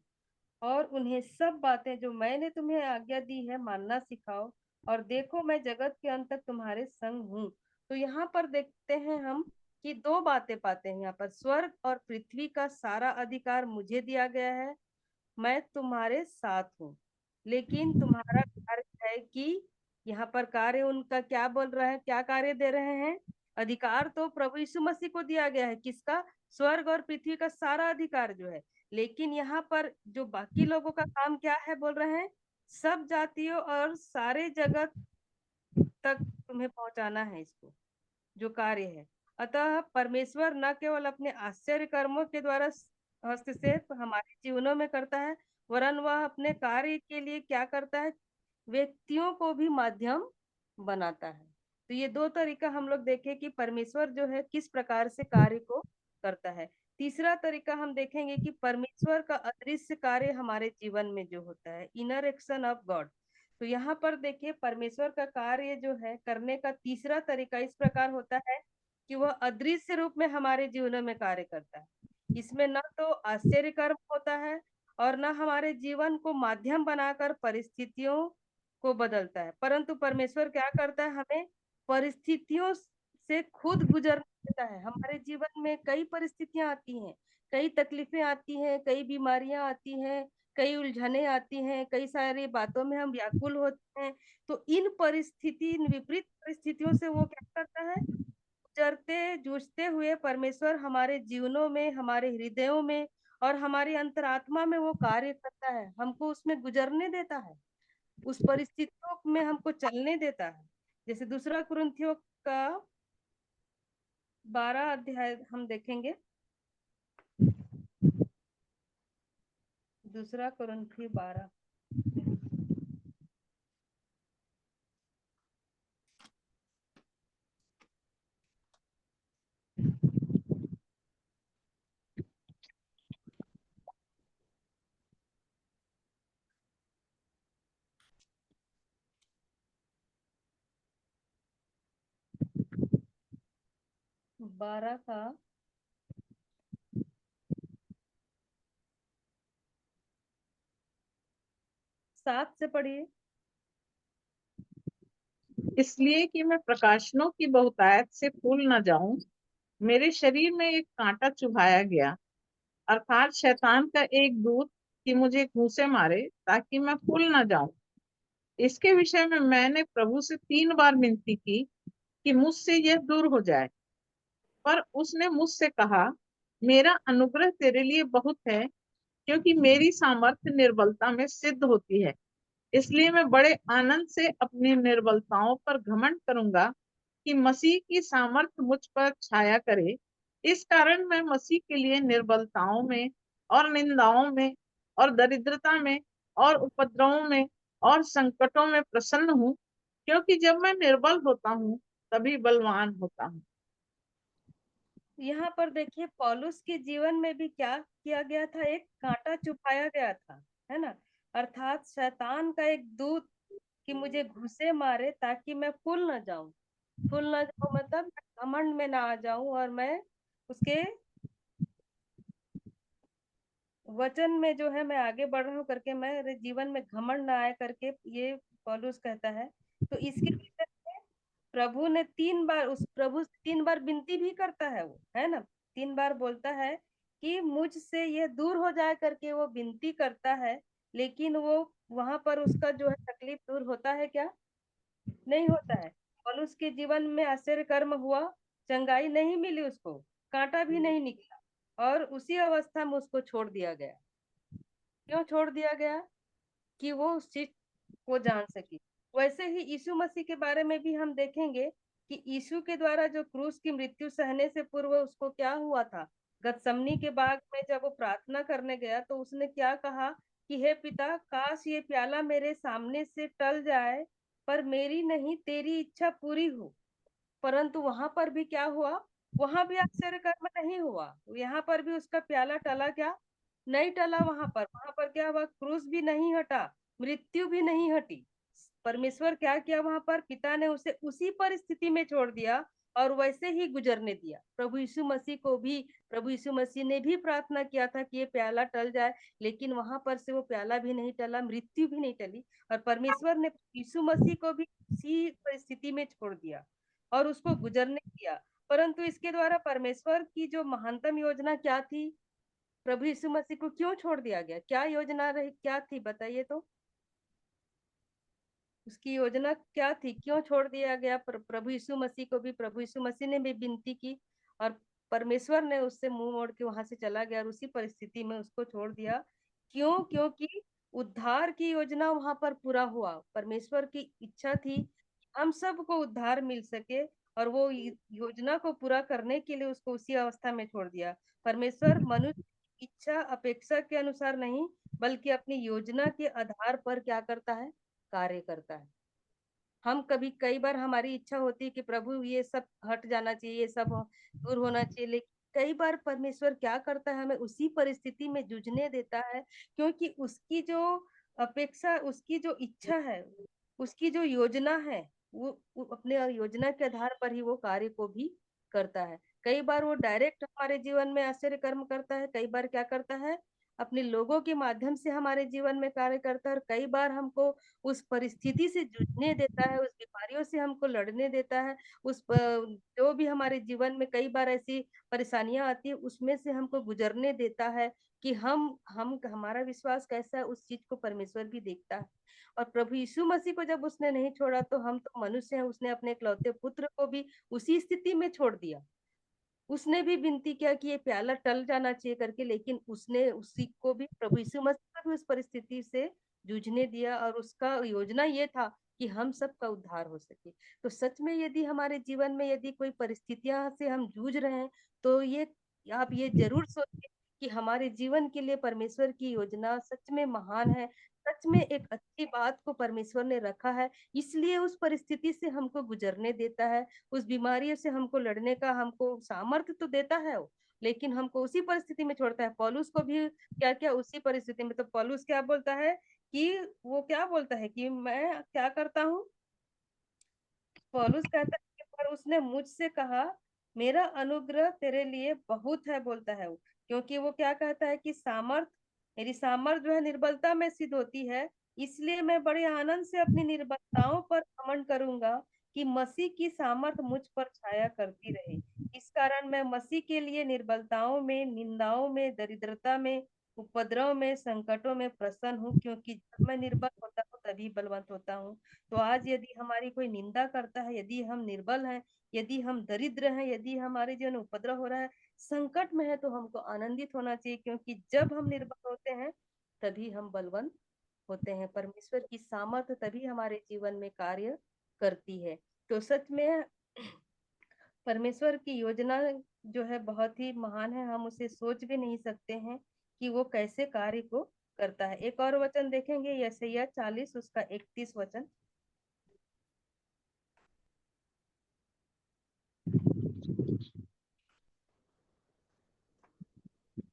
Speaker 3: और उन्हें सब बातें जो मैंने तुम्हें आज्ञा दी है मानना सिखाओ, और देखो मैं जगत के अंत तक तुम्हारे संग हूँ। तो यहाँ पर देखते हैं हम कि दो बातें पाते हैं यहाँ पर, स्वर्ग और पृथ्वी का सारा अधिकार मुझे दिया गया है, मैं तुम्हारे साथ हूँ, लेकिन तुम्हारा कार्य है कि यहाँ पर कार्य उनका क्या बोल रहा है, क्या कार्य दे रहे हैं? अधिकार तो प्रभु यीशु मसीह को दिया गया है, किसका? स्वर्ग और पृथ्वी का सारा अधिकार जो है। लेकिन यहाँ पर जो बाकी लोगों का काम क्या है बोल रहे हैं, सब जातियों और सारे जगत तक तुम्हें पहुंचाना है इसको, जो कार्य है। अतः परमेश्वर न केवल अपने आश्चर्य कर्मों के द्वारा हस्तक्षेप हमारे जीवनों में करता है, वरन वह अपने कार्य के लिए क्या करता है, व्यक्तियों को भी माध्यम बनाता है। तो ये दो तरीका हम लोग देखे कि परमेश्वर जो है किस प्रकार से कार्य को करता है। तीसरा तरीका हम देखेंगे कि परमेश्वर का अदृश्य कार्य हमारे जीवन में जो होता है, इनर एक्शन ऑफ गॉड। तो यहाँ पर देखिए परमेश्वर का कार्य जो है करने का तीसरा तरीका इस प्रकार होता है कि वह अदृश्य रूप में हमारे जीवनों में कार्य करता है। इसमें न तो आश्चर्य कर्म होता है और न हमारे जीवन को माध्यम बनाकर परिस्थितियों को बदलता है, परंतु परमेश्वर क्या करता है, हमें परिस्थितियों से खुद गुजरने देता है। हमारे जीवन में कई परिस्थितियां आती हैं, कई तकलीफें आती हैं, कई बीमारियां आती हैं, कई उलझने आती हैं, कई सारी बातों में हम व्याकुल होते हैं। तो इन विपरीत परिस्थितियों से वो क्या करता है, गुजरते जूझते हुए परमेश्वर हमारे जीवनों में, हमारे हृदयों में और हमारी अंतरात्मा में वो कार्य करता है, हमको उसमें गुजरने देता है, उस परिस्थितियों में हमको चलने देता है। जैसे दूसरा कुरिन्थियों का 12 अध्याय हम देखेंगे। दूसरा कुरिन्थी 12 12 का 7 से पढ़िए।
Speaker 4: इसलिए कि मैं प्रकाशनों की बहुतायत से फूल न जाऊं, मेरे शरीर में एक कांटा चुभाया गया, अर्थात शैतान का एक दूत कि मुझे घूंसे मारे ताकि मैं फूल न जाऊं। इसके विषय में मैंने प्रभु से 3 बार विनती की कि मुझसे यह दूर हो जाए, पर उसने मुझसे कहा, मेरा अनुग्रह तेरे लिए बहुत है, क्योंकि मेरी सामर्थ्य निर्बलता में सिद्ध होती है। इसलिए मैं बड़े आनंद से अपनी निर्बलताओं पर घमंड करूंगा कि मसीह की सामर्थ्य मुझ पर छाया करे। इस कारण मैं मसीह के लिए निर्बलताओं में और निंदाओं में और दरिद्रता में और उपद्रवों में और संकटों में प्रसन्न हूँ, क्योंकि जब मैं निर्बल होता हूँ तभी बलवान होता हूँ।
Speaker 3: यहाँ पर देखिए पौलुस के जीवन में भी क्या किया गया था, एक कांटा चुभाया गया था, है ना। अर्थात शैतान का एक दूत कि मुझे घुसे मारे ताकि मैं फूल न जाऊं। फूल न जाऊं मतलब घमंड में ना आ जाऊं और मैं उसके वचन में जो है मैं आगे बढ़ रहा हूँ करके मेरे जीवन में घमंड ना आए करके ये पौलुस कहता है। तो इसके विषय में प्रभु ने 3 बार उस प्रभु से 3 बार विनती भी करता है, वो है ना, 3 बार बोलता है कि मुझसे ये दूर हो जाए करके वो विनती करता है। लेकिन वो वहां पर उसका जो है तकलीफ दूर होता है क्या, नहीं होता है। और उसके जीवन में आश्चर्य कर्म हुआ, चंगाई नहीं मिली उसको, कांटा भी नहीं निकला और उसी अवस्था में उसको छोड़ दिया गया। क्यों छोड़ दिया गया, कि वो उस चीज को जान सके। वैसे ही यीशु मसीह के बारे में भी हम देखेंगे कि यीशु के द्वारा जो क्रूस की मृत्यु सहने से पूर्व उसको क्या हुआ था। गतसमनी के बाग में जब वो प्रार्थना करने गया तो उसने क्या कहा कि हे पिता, काश ये प्याला मेरे सामने से टल जाए, पर मेरी नहीं तेरी इच्छा पूरी हो। परंतु वहां पर भी क्या हुआ, वहां भी आश्चर्य कर्म नहीं हुआ। यहाँ पर भी उसका प्याला टला क्या, नहीं टला। वहां पर क्या हुआ, क्रूस भी नहीं हटा, मृत्यु भी नहीं हटी। परमेश्वर क्या किया, वहां पर पिता ने उसे उसी परिस्थिति में छोड़ दिया और वैसे ही गुजरने दिया। प्रभु यीशु मसीह ने भी प्रार्थना किया था कि ये प्याला टल जाए, लेकिन वहां पर से वो प्याला भी नहीं टला, मृत्यु भी नहीं टली और परमेश्वर ने यीशु मसीह को भी उसी परिस्थिति में छोड़ दिया और उसको गुजरने दिया। परंतु इसके द्वारा परमेश्वर की जो महानतम योजना क्या थी, प्रभु यीशु मसीह को क्यों छोड़ दिया गया, क्या योजना रही, क्या थी बताइए तो। उसकी योजना क्या थी, क्यों छोड़ दिया गया प्रभु यीशु मसीह को भी। प्रभु यीशु मसीह ने भी विनती की और परमेश्वर ने उससे मुंह मोड़ के वहां से चला गया और उसी परिस्थिति में उसको छोड़ दिया। क्यों, क्योंकि उद्धार की योजना वहां पर पूरा हुआ। परमेश्वर की इच्छा थी हम सबको उद्धार मिल सके और वो योजना को पूरा करने के लिए उसको उसी अवस्था में छोड़ दिया। परमेश्वर मनुष्य की इच्छा अपेक्षा के अनुसार नहीं, बल्कि अपनी योजना के आधार पर क्या करता है, कार्य करता है। हम कई बार हमारी इच्छा होती है कि प्रभु ये सब हट जाना चाहिए, ये सब दूर होना चाहिए, लेकिन कई बार परमेश्वर क्या करता है, हमें उसी परिस्थिति में जूझने देता है, क्योंकि उसकी जो अपेक्षा, उसकी जो इच्छा है, उसकी जो योजना है, वो अपने योजना के आधार पर ही वो कार्य को भी करता है। कई बार वो डायरेक्ट हमारे जीवन में आश्चर्य कर्म करता है, कई बार क्या करता है, अपने लोगों के माध्यम से हमारे जीवन में कार्य करता है, और कई बार हमको उस परिस्थिति से जूझने देता है, उस बीमारियों से हमको लड़ने देता है, जो भी हमारे जीवन में कई बार ऐसी परेशानियां आती है, उसमें से हमको गुजरने देता है कि हम हमारा विश्वास कैसा है, उस चीज को परमेश्वर भी देखता है। और प्रभु यीशु मसीह को जब उसने नहीं छोड़ा, तो हम तो मनुष्य हैं, उसने अपने इकलौते पुत्र को भी उसी स्थिति में छोड़ दिया। उसने भी विनती किया कि ये प्याला टल जाना चाहिए करके, लेकिन उसने उसी को भी, प्रभु यीशु मसीह को भी उस परिस्थिति से जूझने दिया, और उसका योजना ये था कि हम सबका उद्धार हो सके। तो सच में यदि हमारे जीवन में यदि कोई परिस्थितियां से हम जूझ रहे हैं, तो ये आप ये जरूर सोचिए कि हमारे जीवन के लिए परमेश्वर की योजना सच में महान है, सच में एक अच्छी बात को परमेश्वर ने रखा है, इसलिए उस परिस्थिति से हमको गुजरने देता है, उस बीमारियों से हमको लड़ने का हमको सामर्थ्य तो देता है वो, लेकिन हमको उसी परिस्थिति में छोड़ता है। पौलुस को भी क्या क्या उसी परिस्थिति में, तो पौलुस क्या बोलता है कि वो क्या बोलता है कि मैं क्या करता हूँ, पौलुस कहता है कि पर उसने मुझसे कहा, मेरा अनुग्रह तेरे लिए बहुत है, बोलता है वो, क्योंकि वो क्या कहता है कि मेरी सामर्थ जो है निर्बलता में सिद्ध होती है, इसलिए मैं बड़े आनंद से अपनी निर्बलताओं पर घमंड करूंगा कि मसीह की सामर्थ मुझ पर छाया करती रहे। इस कारण मैं मसीह के लिए निर्बलताओं में, निंदाओं में, दरिद्रता में, उपद्रव में, संकटों में प्रसन्न हूँ, क्योंकि जब मैं निर्बल होता हूँ तभी बलवंत होता हूँ। तो आज यदि हमारी कोई निंदा करता है, यदि हम निर्बल हैं, यदि हम दरिद्र हैं, यदि हमारे जीवन में उपद्रव हो रहा है, संकट में है, तो हमको आनंदित होना चाहिए, क्योंकि जब हम निर्बल होते हैं तभी हम बलवंत होते हैं। परमेश्वर की सामर्थ्य तभी हमारे जीवन में कार्य करती है। तो सच में परमेश्वर की योजना जो है बहुत ही महान है, हम उसे सोच भी नहीं सकते हैं कि वो कैसे कार्य को करता है। एक और वचन देखेंगे, यशायाह 40 उसका 31 वचन।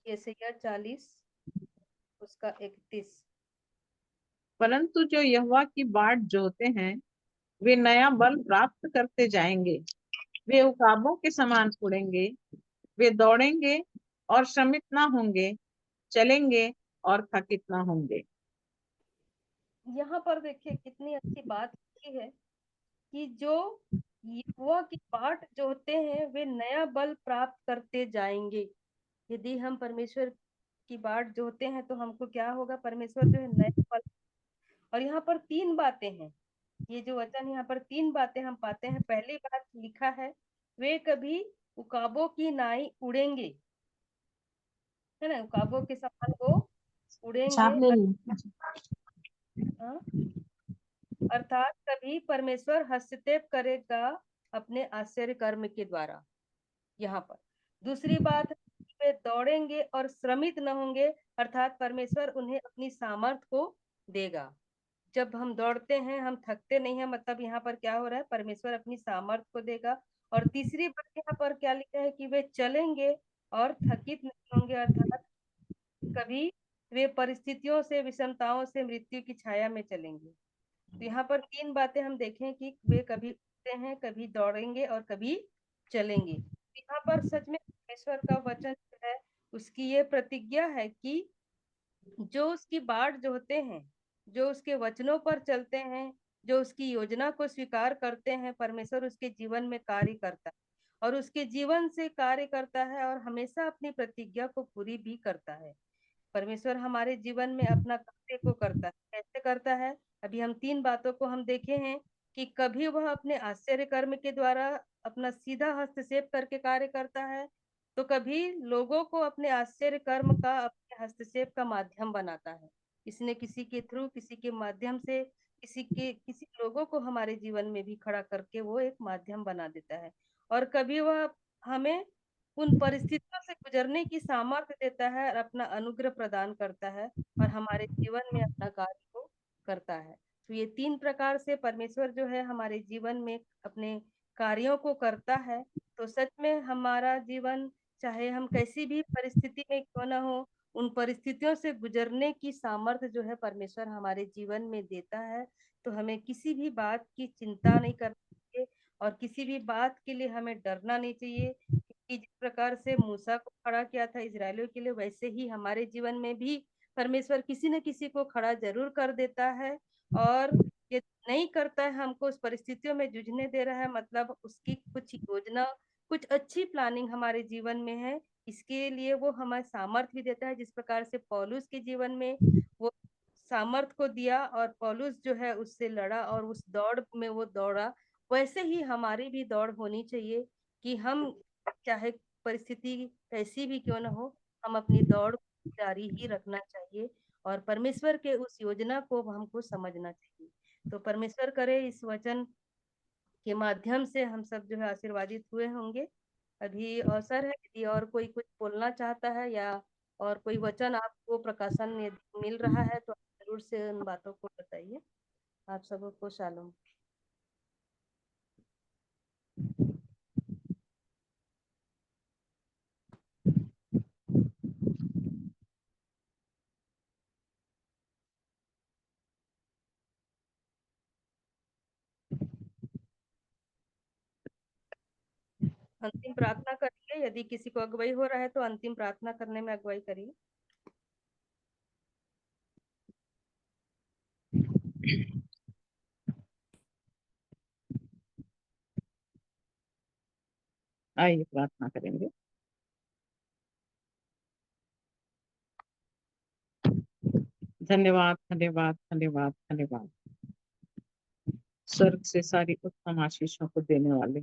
Speaker 3: यशायाह 40 उसका 31।
Speaker 4: परंतु जो यहोवा की बाट जोहते हैं वे नया बल प्राप्त करते जाएंगे, वे उकाबों के समान उड़ेंगे, वे दौड़ेंगे और श्रमित ना होंगे, चलेंगे और थकित ना होंगे।
Speaker 3: यहाँ पर देखिए कितनी अच्छी बात की है कि जो यहोवा की बाट जोहते हैं वे नया बल प्राप्त करते जाएंगे। यदि हम परमेश्वर की बाट जोहते हैं तो हमको क्या होगा, परमेश्वर जो है नया बल। और यहाँ पर तीन बातें हैं, ये जो वचन यहाँ पर तीन बातें हम पाते हैं। पहली बात लिखा है, वे कभी उकाबों की नाई उड़ेंगे, है ना, उकाबों के समान वो उड़ेंगे। हाँ? अर्थात कभी परमेश्वर हस्तक्षेप करेगा अपने आश्चर्य कर्म के द्वारा। यहाँ पर दूसरी बात है कि वे दौड़ेंगे और श्रमित न होंगे, अर्थात परमेश्वर उन्हें अपनी सामर्थ को देगा। जब हम दौड़ते हैं हम थकते नहीं हैं, मतलब यहाँ पर क्या हो रहा है, परमेश्वर अपनी सामर्थ को देगा। और तीसरी बात यहाँ पर क्या लिखा है कि वे चलेंगे और थकित नहीं होंगे, अर्थात कभी वे परिस्थितियों से, विषमताओं से मृत्यु की छाया में चलेंगे। तो यहाँ पर तीन बातें हम देखें कि वे कभी उठते हैं, कभी दौड़ेंगे और कभी चलेंगे। तो यहाँ पर सच में परमेश्वर का वचन जो है उसकी ये प्रतिज्ञा है कि जो उसकी बाट जोहते हैं, जो उसके वचनों पर चलते हैं, जो उसकी योजना को स्वीकार करते हैं, परमेश्वर उसके जीवन में कार्य करता है और उसके जीवन से कार्य करता है और हमेशा अपनी प्रतिज्ञा को पूरी भी करता है। परमेश्वर हमारे जीवन में अपना कार्य को करता है। कैसे करता है, अभी हम तीन बातों को हम देखे हैं कि कभी वह अपने आश्चर्य कर्म के द्वारा अपना सीधा हस्तक्षेप करके कार्य करता है, तो कभी लोगों को अपने आश्चर्य कर्म का, अपने हस्तक्षेप का माध्यम बनाता है। इसने किसी के थ्रू, किसी के माध्यम से, किसी लोगों को हमारे जीवन में भी खड़ा करके वो एक माध्यम बना देता है। और कभी वह हमें उन परिस्थितियों से गुजरने की सामर्थ्य देता है और अपना अनुग्रह प्रदान करता है और हमारे जीवन में अपना कार्य को करता है। तो ये तीन प्रकार से परमेश्वर जो है हमारे जीवन में अपने कार्यों को करता है। तो सच में हमारा जीवन चाहे हम कैसी भी परिस्थिति में क्यों ना हो, उन परिस्थितियों से गुजरने की सामर्थ्य जो है परमेश्वर हमारे जीवन में देता है। तो हमें किसी भी बात की चिंता नहीं करनी चाहिए और किसी भी बात के लिए हमें डरना नहीं चाहिए, क्योंकि जिस प्रकार से मूसा को खड़ा किया था इजरायलियों के लिए, वैसे ही हमारे जीवन में भी परमेश्वर किसी न किसी को खड़ा जरूर कर देता है। और ये नहीं करता है, हमको उस परिस्थितियों में जूझने दे रहा है, मतलब उसकी कुछ योजना, कुछ अच्छी प्लानिंग हमारे जीवन में है। इसके लिए वो हमें सामर्थ भी देता है, जिस प्रकार से पौलुस के जीवन में वो सामर्थ को दिया और पौलुस जो है उससे लड़ा और उस दौड़ में वो दौड़ा। वैसे ही हमारी भी दौड़ होनी चाहिए कि हम चाहे परिस्थिति कैसी भी क्यों ना हो, हम अपनी दौड़ जारी ही रखना चाहिए और परमेश्वर के उस योजना को हमको समझना चाहिए। तो परमेश्वर करे इस वचन के माध्यम से हम सब जो है आशीर्वादित हुए होंगे। अभी अवसर है, यदि और कोई कुछ बोलना चाहता है या और कोई वचन आपको प्रकाशन यदि मिल रहा है तो आप जरूर से उन बातों को बताइए। आप सबको शालोम। अंतिम प्रार्थना करिए, यदि किसी को अगुवाई हो रहा है तो अंतिम प्रार्थना करने में अगुवाई करिए।
Speaker 4: आइए प्रार्थना करेंगे। धन्यवाद धन्यवाद धन्यवाद धन्यवाद स्वर्ग से सारी उत्तम आशीषों को देने वाले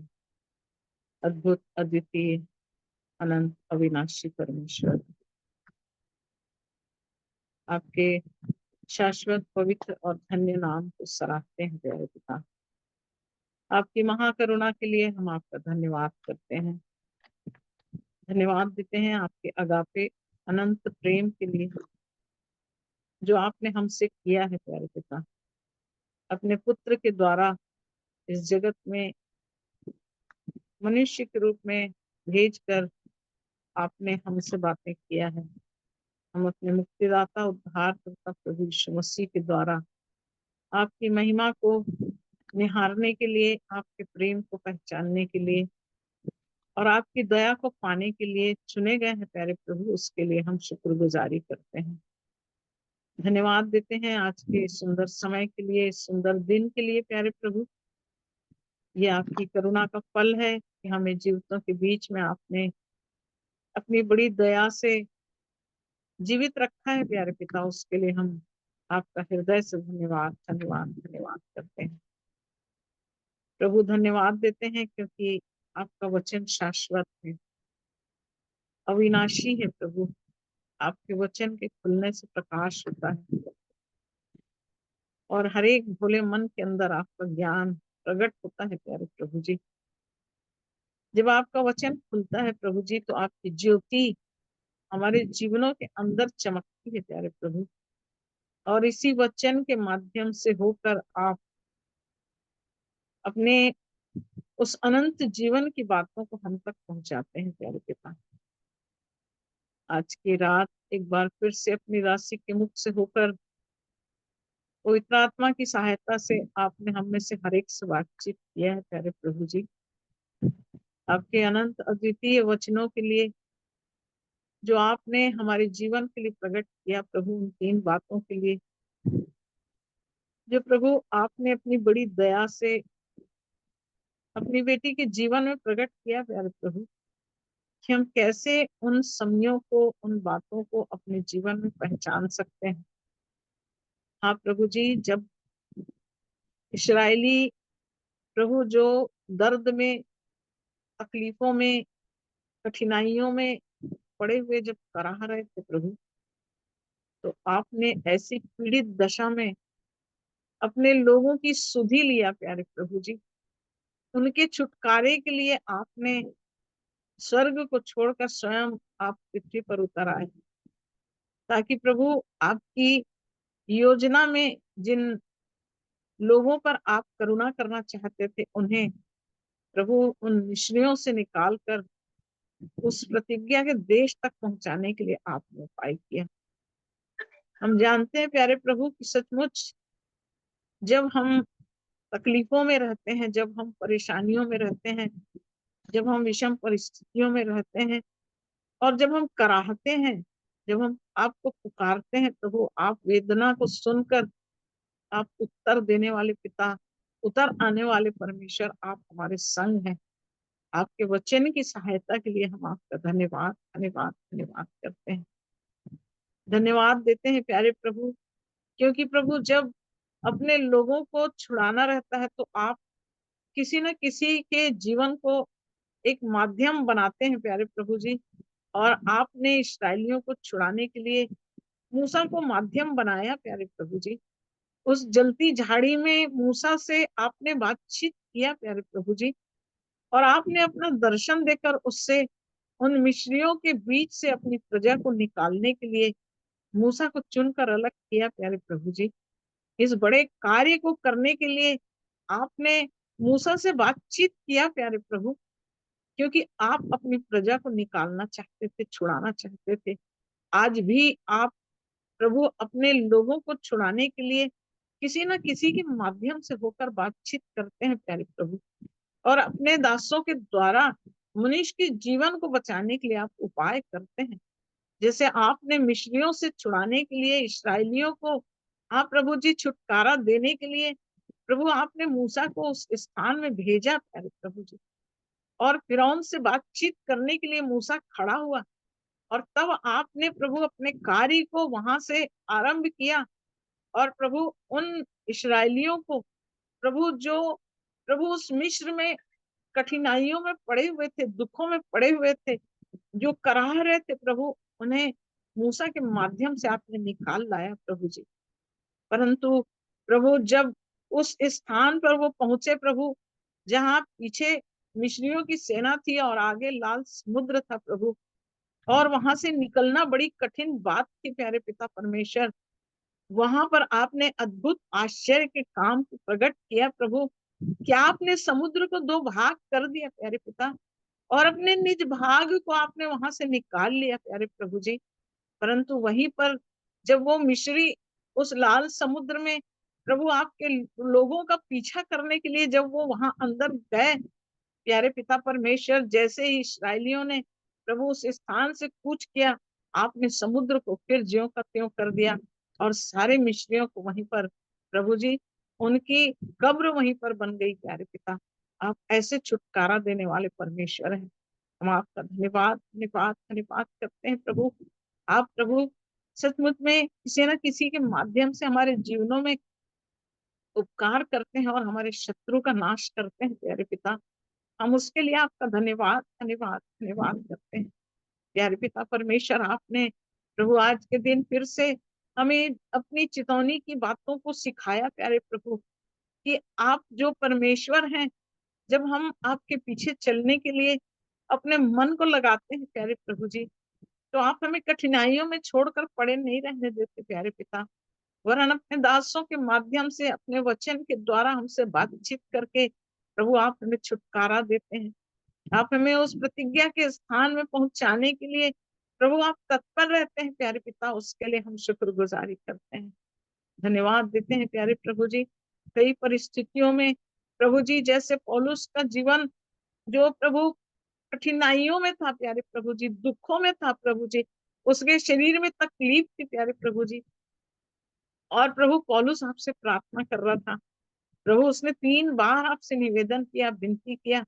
Speaker 4: अद्भुत अद्वितीय अनंत अविनाशी परमेश्वर, आपके शाश्वत पवित्र और धन्य नाम को सराहते हैं प्यारे पिता। आपकी महाकरुणा के लिए हम आपका धन्यवाद करते हैं, धन्यवाद देते हैं आपके अगापे अनंत प्रेम के लिए जो आपने हमसे किया है प्यारे पिता। अपने पुत्र के द्वारा इस जगत में मनुष्य के रूप में भेजकर आपने हमसे बातें किया है। हम अपने मुक्तिदाता उद्धारकर्ता प्रभु यीशु मसीह के द्वारा आपकी महिमा को निहारने के लिए, आपके प्रेम को पहचानने के लिए और आपकी दया को पाने के लिए चुने गए हैं प्यारे प्रभु। उसके लिए हम शुक्रगुजारी करते हैं, धन्यवाद देते हैं आज के सुंदर समय के लिए, सुंदर दिन के लिए प्यारे प्रभु। ये आपकी करुणा का फल है कि हमें जीवितों के बीच में आपने अपनी बड़ी दया से जीवित रखा है प्यारे पिता। उसके लिए हम आपका हृदय से धन्यवाद धन्यवाद धन्यवाद करते हैं प्रभु। धन्यवाद देते हैं क्योंकि आपका वचन शाश्वत है, अविनाशी है प्रभु। आपके वचन के खुलने से प्रकाश होता है और हर एक भोले मन के अंदर आपका ज्ञान प्रकट होता है प्यारे प्रभु जी। जब आपका वचन खुलता है प्रभु जी तो आपकी ज्योति हमारे जीवनों के अंदर चमकती है प्यारे प्रभु, और इसी वचन के माध्यम से होकर आप अपने उस अनंत जीवन की बातों को हम तक पहुंचाते हैं प्यारे पिता। आज की रात एक बार फिर से अपनी राशि के मुख से होकर पवित्र आत्मा की सहायता से आपने हम में से हर एक से बातचीत किया है प्यारे प्रभु जी। आपके अनंत अद्वितीय वचनों के लिए जो आपने हमारे जीवन के लिए प्रकट किया प्रभु, उन 3 बातों के लिए जो प्रभु आपने अपनी बड़ी दया से अपनी बेटी के जीवन में प्रकट किया प्यारे प्रभु, कि हम कैसे उन समयों को, उन बातों को अपने जीवन में पहचान सकते हैं। हाँ प्रभु जी, जब इस्राएली प्रभु जो दर्द में, तकलीफों में, कठिनाइयों में पड़े हुए जब कराह रहे थे प्रभु, तो आपने ऐसी पीड़ित दशा में अपने लोगों की सुधि लिया प्यारे प्रभु जी। उनके छुटकारे के लिए आपने स्वर्ग को छोड़कर स्वयं आप पृथ्वी पर उतर आए, ताकि प्रभु आपकी योजना में जिन लोगों पर आप करुणा करना चाहते थे, उन्हें प्रभु उन मिश्रियों से निकाल कर उस प्रतिज्ञा के देश तक पहुंचाने के लिए आपने उपाय किया। हम जानते हैं प्यारे प्रभु कि सचमुच जब हम तकलीफों में रहते हैं, जब हम परेशानियों में रहते हैं, जब हम विषम परिस्थितियों में रहते हैं और जब हम कराहते हैं, जब हम आपको पुकारते हैं प्रभु, आप वेदना को सुनकर आप उत्तर देने वाले पिता, उतर आने वाले परमेश्वर, आप हमारे संग हैं। आपके वचन की सहायता के लिए हम आपका धन्यवाद धन्यवाद धन्यवाद करते हैं, धन्यवाद देते हैं प्यारे प्रभु, क्योंकि प्रभु जब अपने लोगों को छुड़ाना रहता है तो आप किसी न किसी के जीवन को एक माध्यम बनाते हैं प्यारे प्रभु जी। और आपने इस्राएलियों को छुड़ाने के लिए मूसा को माध्यम बनाया प्यारे प्रभु जी। उस जलती झाड़ी में मूसा से आपने बातचीत किया प्यारे प्रभु जी, और आपने अपना दर्शन देकर उससे उन मिस्रियों के बीच से अपनी प्रजा को निकालने के लिए मूसा को चुनकर अलग किया प्यारे प्रभु जी। इस बड़े कार्य को करने के लिए आपने मूसा से बातचीत किया प्यारे प्रभु, क्योंकि आप अपनी प्रजा को निकालना चाहते थे, छुड़ाना चाहते थे। आज भी आप प्रभु अपने लोगों को छुड़ाने के लिए किसी न किसी के माध्यम से होकर बातचीत करते हैं प्यारे प्रभु, और अपने दासों के द्वारा मनुष्य के जीवन को बचाने के लिए आप उपाय करते हैं। जैसे आपने मिस्रियों से छुड़ाने के लिए इस्राएलियों को, आप प्रभु जी छुटकारा देने के लिए प्रभु आपने मूसा को उस स्थान में भेजा प्यारे प्रभु जी, और फिरौन से बातचीत करने के लिए मूसा खड़ा हुआ, और तब आपने प्रभु अपने कार्य को वहां से आरंभ किया। और प्रभु उन इस्राएलियों को प्रभु जो प्रभु उस मिस्र में कठिनाइयों में पड़े हुए थे, दुखों में पड़े हुए थे, जो कराह रहे थे प्रभु, उन्हें मूसा के माध्यम से आपने निकाल लाया प्रभु जी। परंतु प्रभु जब उस स्थान पर वो पहुंचे प्रभु, जहाँ पीछे मिस्रियों की सेना थी और आगे लाल समुद्र था प्रभु, और वहां से निकलना बड़ी कठिन बात थी प्यारे पिता परमेश्वर, वहां पर आपने अद्भुत आश्चर्य के काम को प्रकट किया प्रभु। क्या आपने समुद्र को दो भाग कर दिया प्यारे पिता, और अपने निज भाग को आपने वहां से निकाल लिया प्यारे प्रभु जी। परंतु वहीं पर जब वो मिस्री उस लाल समुद्र में प्रभु आपके लोगों का पीछा करने के लिए जब वो वहां अंदर गए प्यारे पिता परमेश्वर, जैसे ही इस्राएलियों ने प्रभु उस स्थान से कूच किया, आपने समुद्र को फिर ज्यों का त्यों कर दिया, और सारे मिस्रियों को वहीं पर प्रभु जी उनकी कब्र वहीं पर बन गई प्यारे पिता। आप ऐसे छुटकारा देने वाले परमेश्वर हैं, हम आपका धन्यवाद धन्यवाद धन्यवाद करते हैं प्रभु। आप प्रभु सचमुच में किसी न किसी के माध्यम से हमारे जीवनों में उपकार करते हैं और हमारे शत्रु का नाश करते हैं प्यारे पिता। हम उसके लिए आपका धन्यवाद धन्यवाद धन्यवाद करते हैं प्यारे पिता परमेश्वर। आपने प्रभु आज के दिन फिर से हमें अपनी चितौनी की बातों को सिखाया प्यारे प्रभु, कि आप जो परमेश्वर हैं, जब हम आपके पीछे चलने के लिए अपने मन को लगाते हैं प्यारे प्रभु जी, तो आप हमें कठिनाइयों में छोड़कर पड़े नहीं रहने देते प्यारे पिता, वरन अपने दासों के माध्यम से अपने वचन के द्वारा हमसे बातचीत करके प्रभु आप हमें छुटकारा देते हैं। आप हमें उस प्रतिज्ञा के स्थान में पहुंचाने के लिए प्रभु आप तत्पर रहते हैं प्यारे पिता, उसके लिए हम शुक्रगुजारी करते हैं, धन्यवाद देते हैं प्यारे प्रभु जी। कई परिस्थितियों में प्रभु जी, जैसे पौलुस का जीवन जो प्रभु कठिनाइयों में था प्यारे प्रभु जी, दुखों में था प्रभु जी, उसके शरीर में तकलीफ थी प्यारे प्रभु जी, और प्रभु पौलुस आपसे प्रार्थना कर रहा था प्रभु, उसने 3 बार आपसे निवेदन किया, विनती किया,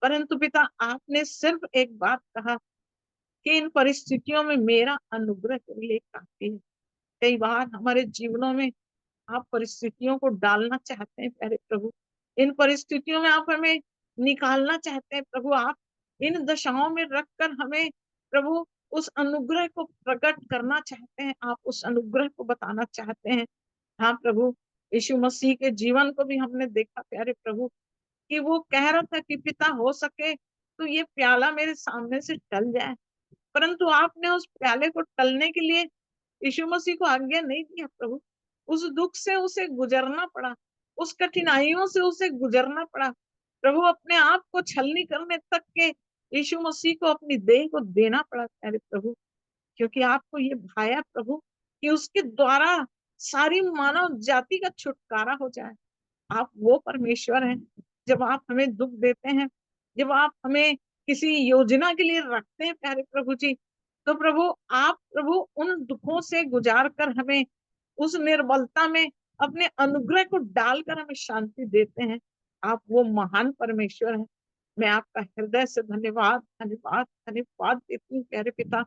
Speaker 4: परंतु पिता आपने सिर्फ एक बात कहा कि इन परिस्थितियों में मेरा अनुग्रह तेरे लिए काफी है। कई बार हमारे जीवनों में आप परिस्थितियों को डालना चाहते हैं प्यारे प्रभु, इन परिस्थितियों में आप हमें निकालना चाहते हैं प्रभु, आप इन दशाओं में रखकर हमें प्रभु उस अनुग्रह को प्रकट करना चाहते हैं, आप उस अनुग्रह को बताना चाहते हैं। हाँ प्रभु, यीशु मसीह के जीवन को भी हमने देखा प्यारे प्रभु, कि वो कह रहा था कि पिता हो सके तो ये प्याला मेरे सामने से टल जाए, परंतु आपने उस प्याले को टलने के लिए यीशु मसीह को आज्ञा नहीं दिया प्रभु, उस दुख से उसे गुजरना पड़ा, उस कठिनाइयों से उसे गुजरना पड़ा प्रभु, अपने आप को छलनी करने तक के यीशु मसीह को अपनी देह को देना पड़ा प्यारे प्रभु, क्योंकि आपको ये भाया प्रभु कि उसके द्वारा सारी मानव जाति का छुटकारा हो जाए। आप वो परमेश्वर हैं, जब आप हमें दुख देते हैं, जब आप हमें किसी योजना के लिए रखते हैं प्यारे प्रभु जी, तो प्रभु आप प्रभु उन दुखों से गुजार कर हमें उस निर्बलता में अपने अनुग्रह को डालकर हमें शांति देते हैं। आप वो महान परमेश्वर हैं। मैं आपका हृदय से धन्यवाद धन्यवाद धन्यवाद देती हूँ प्यारे पिता।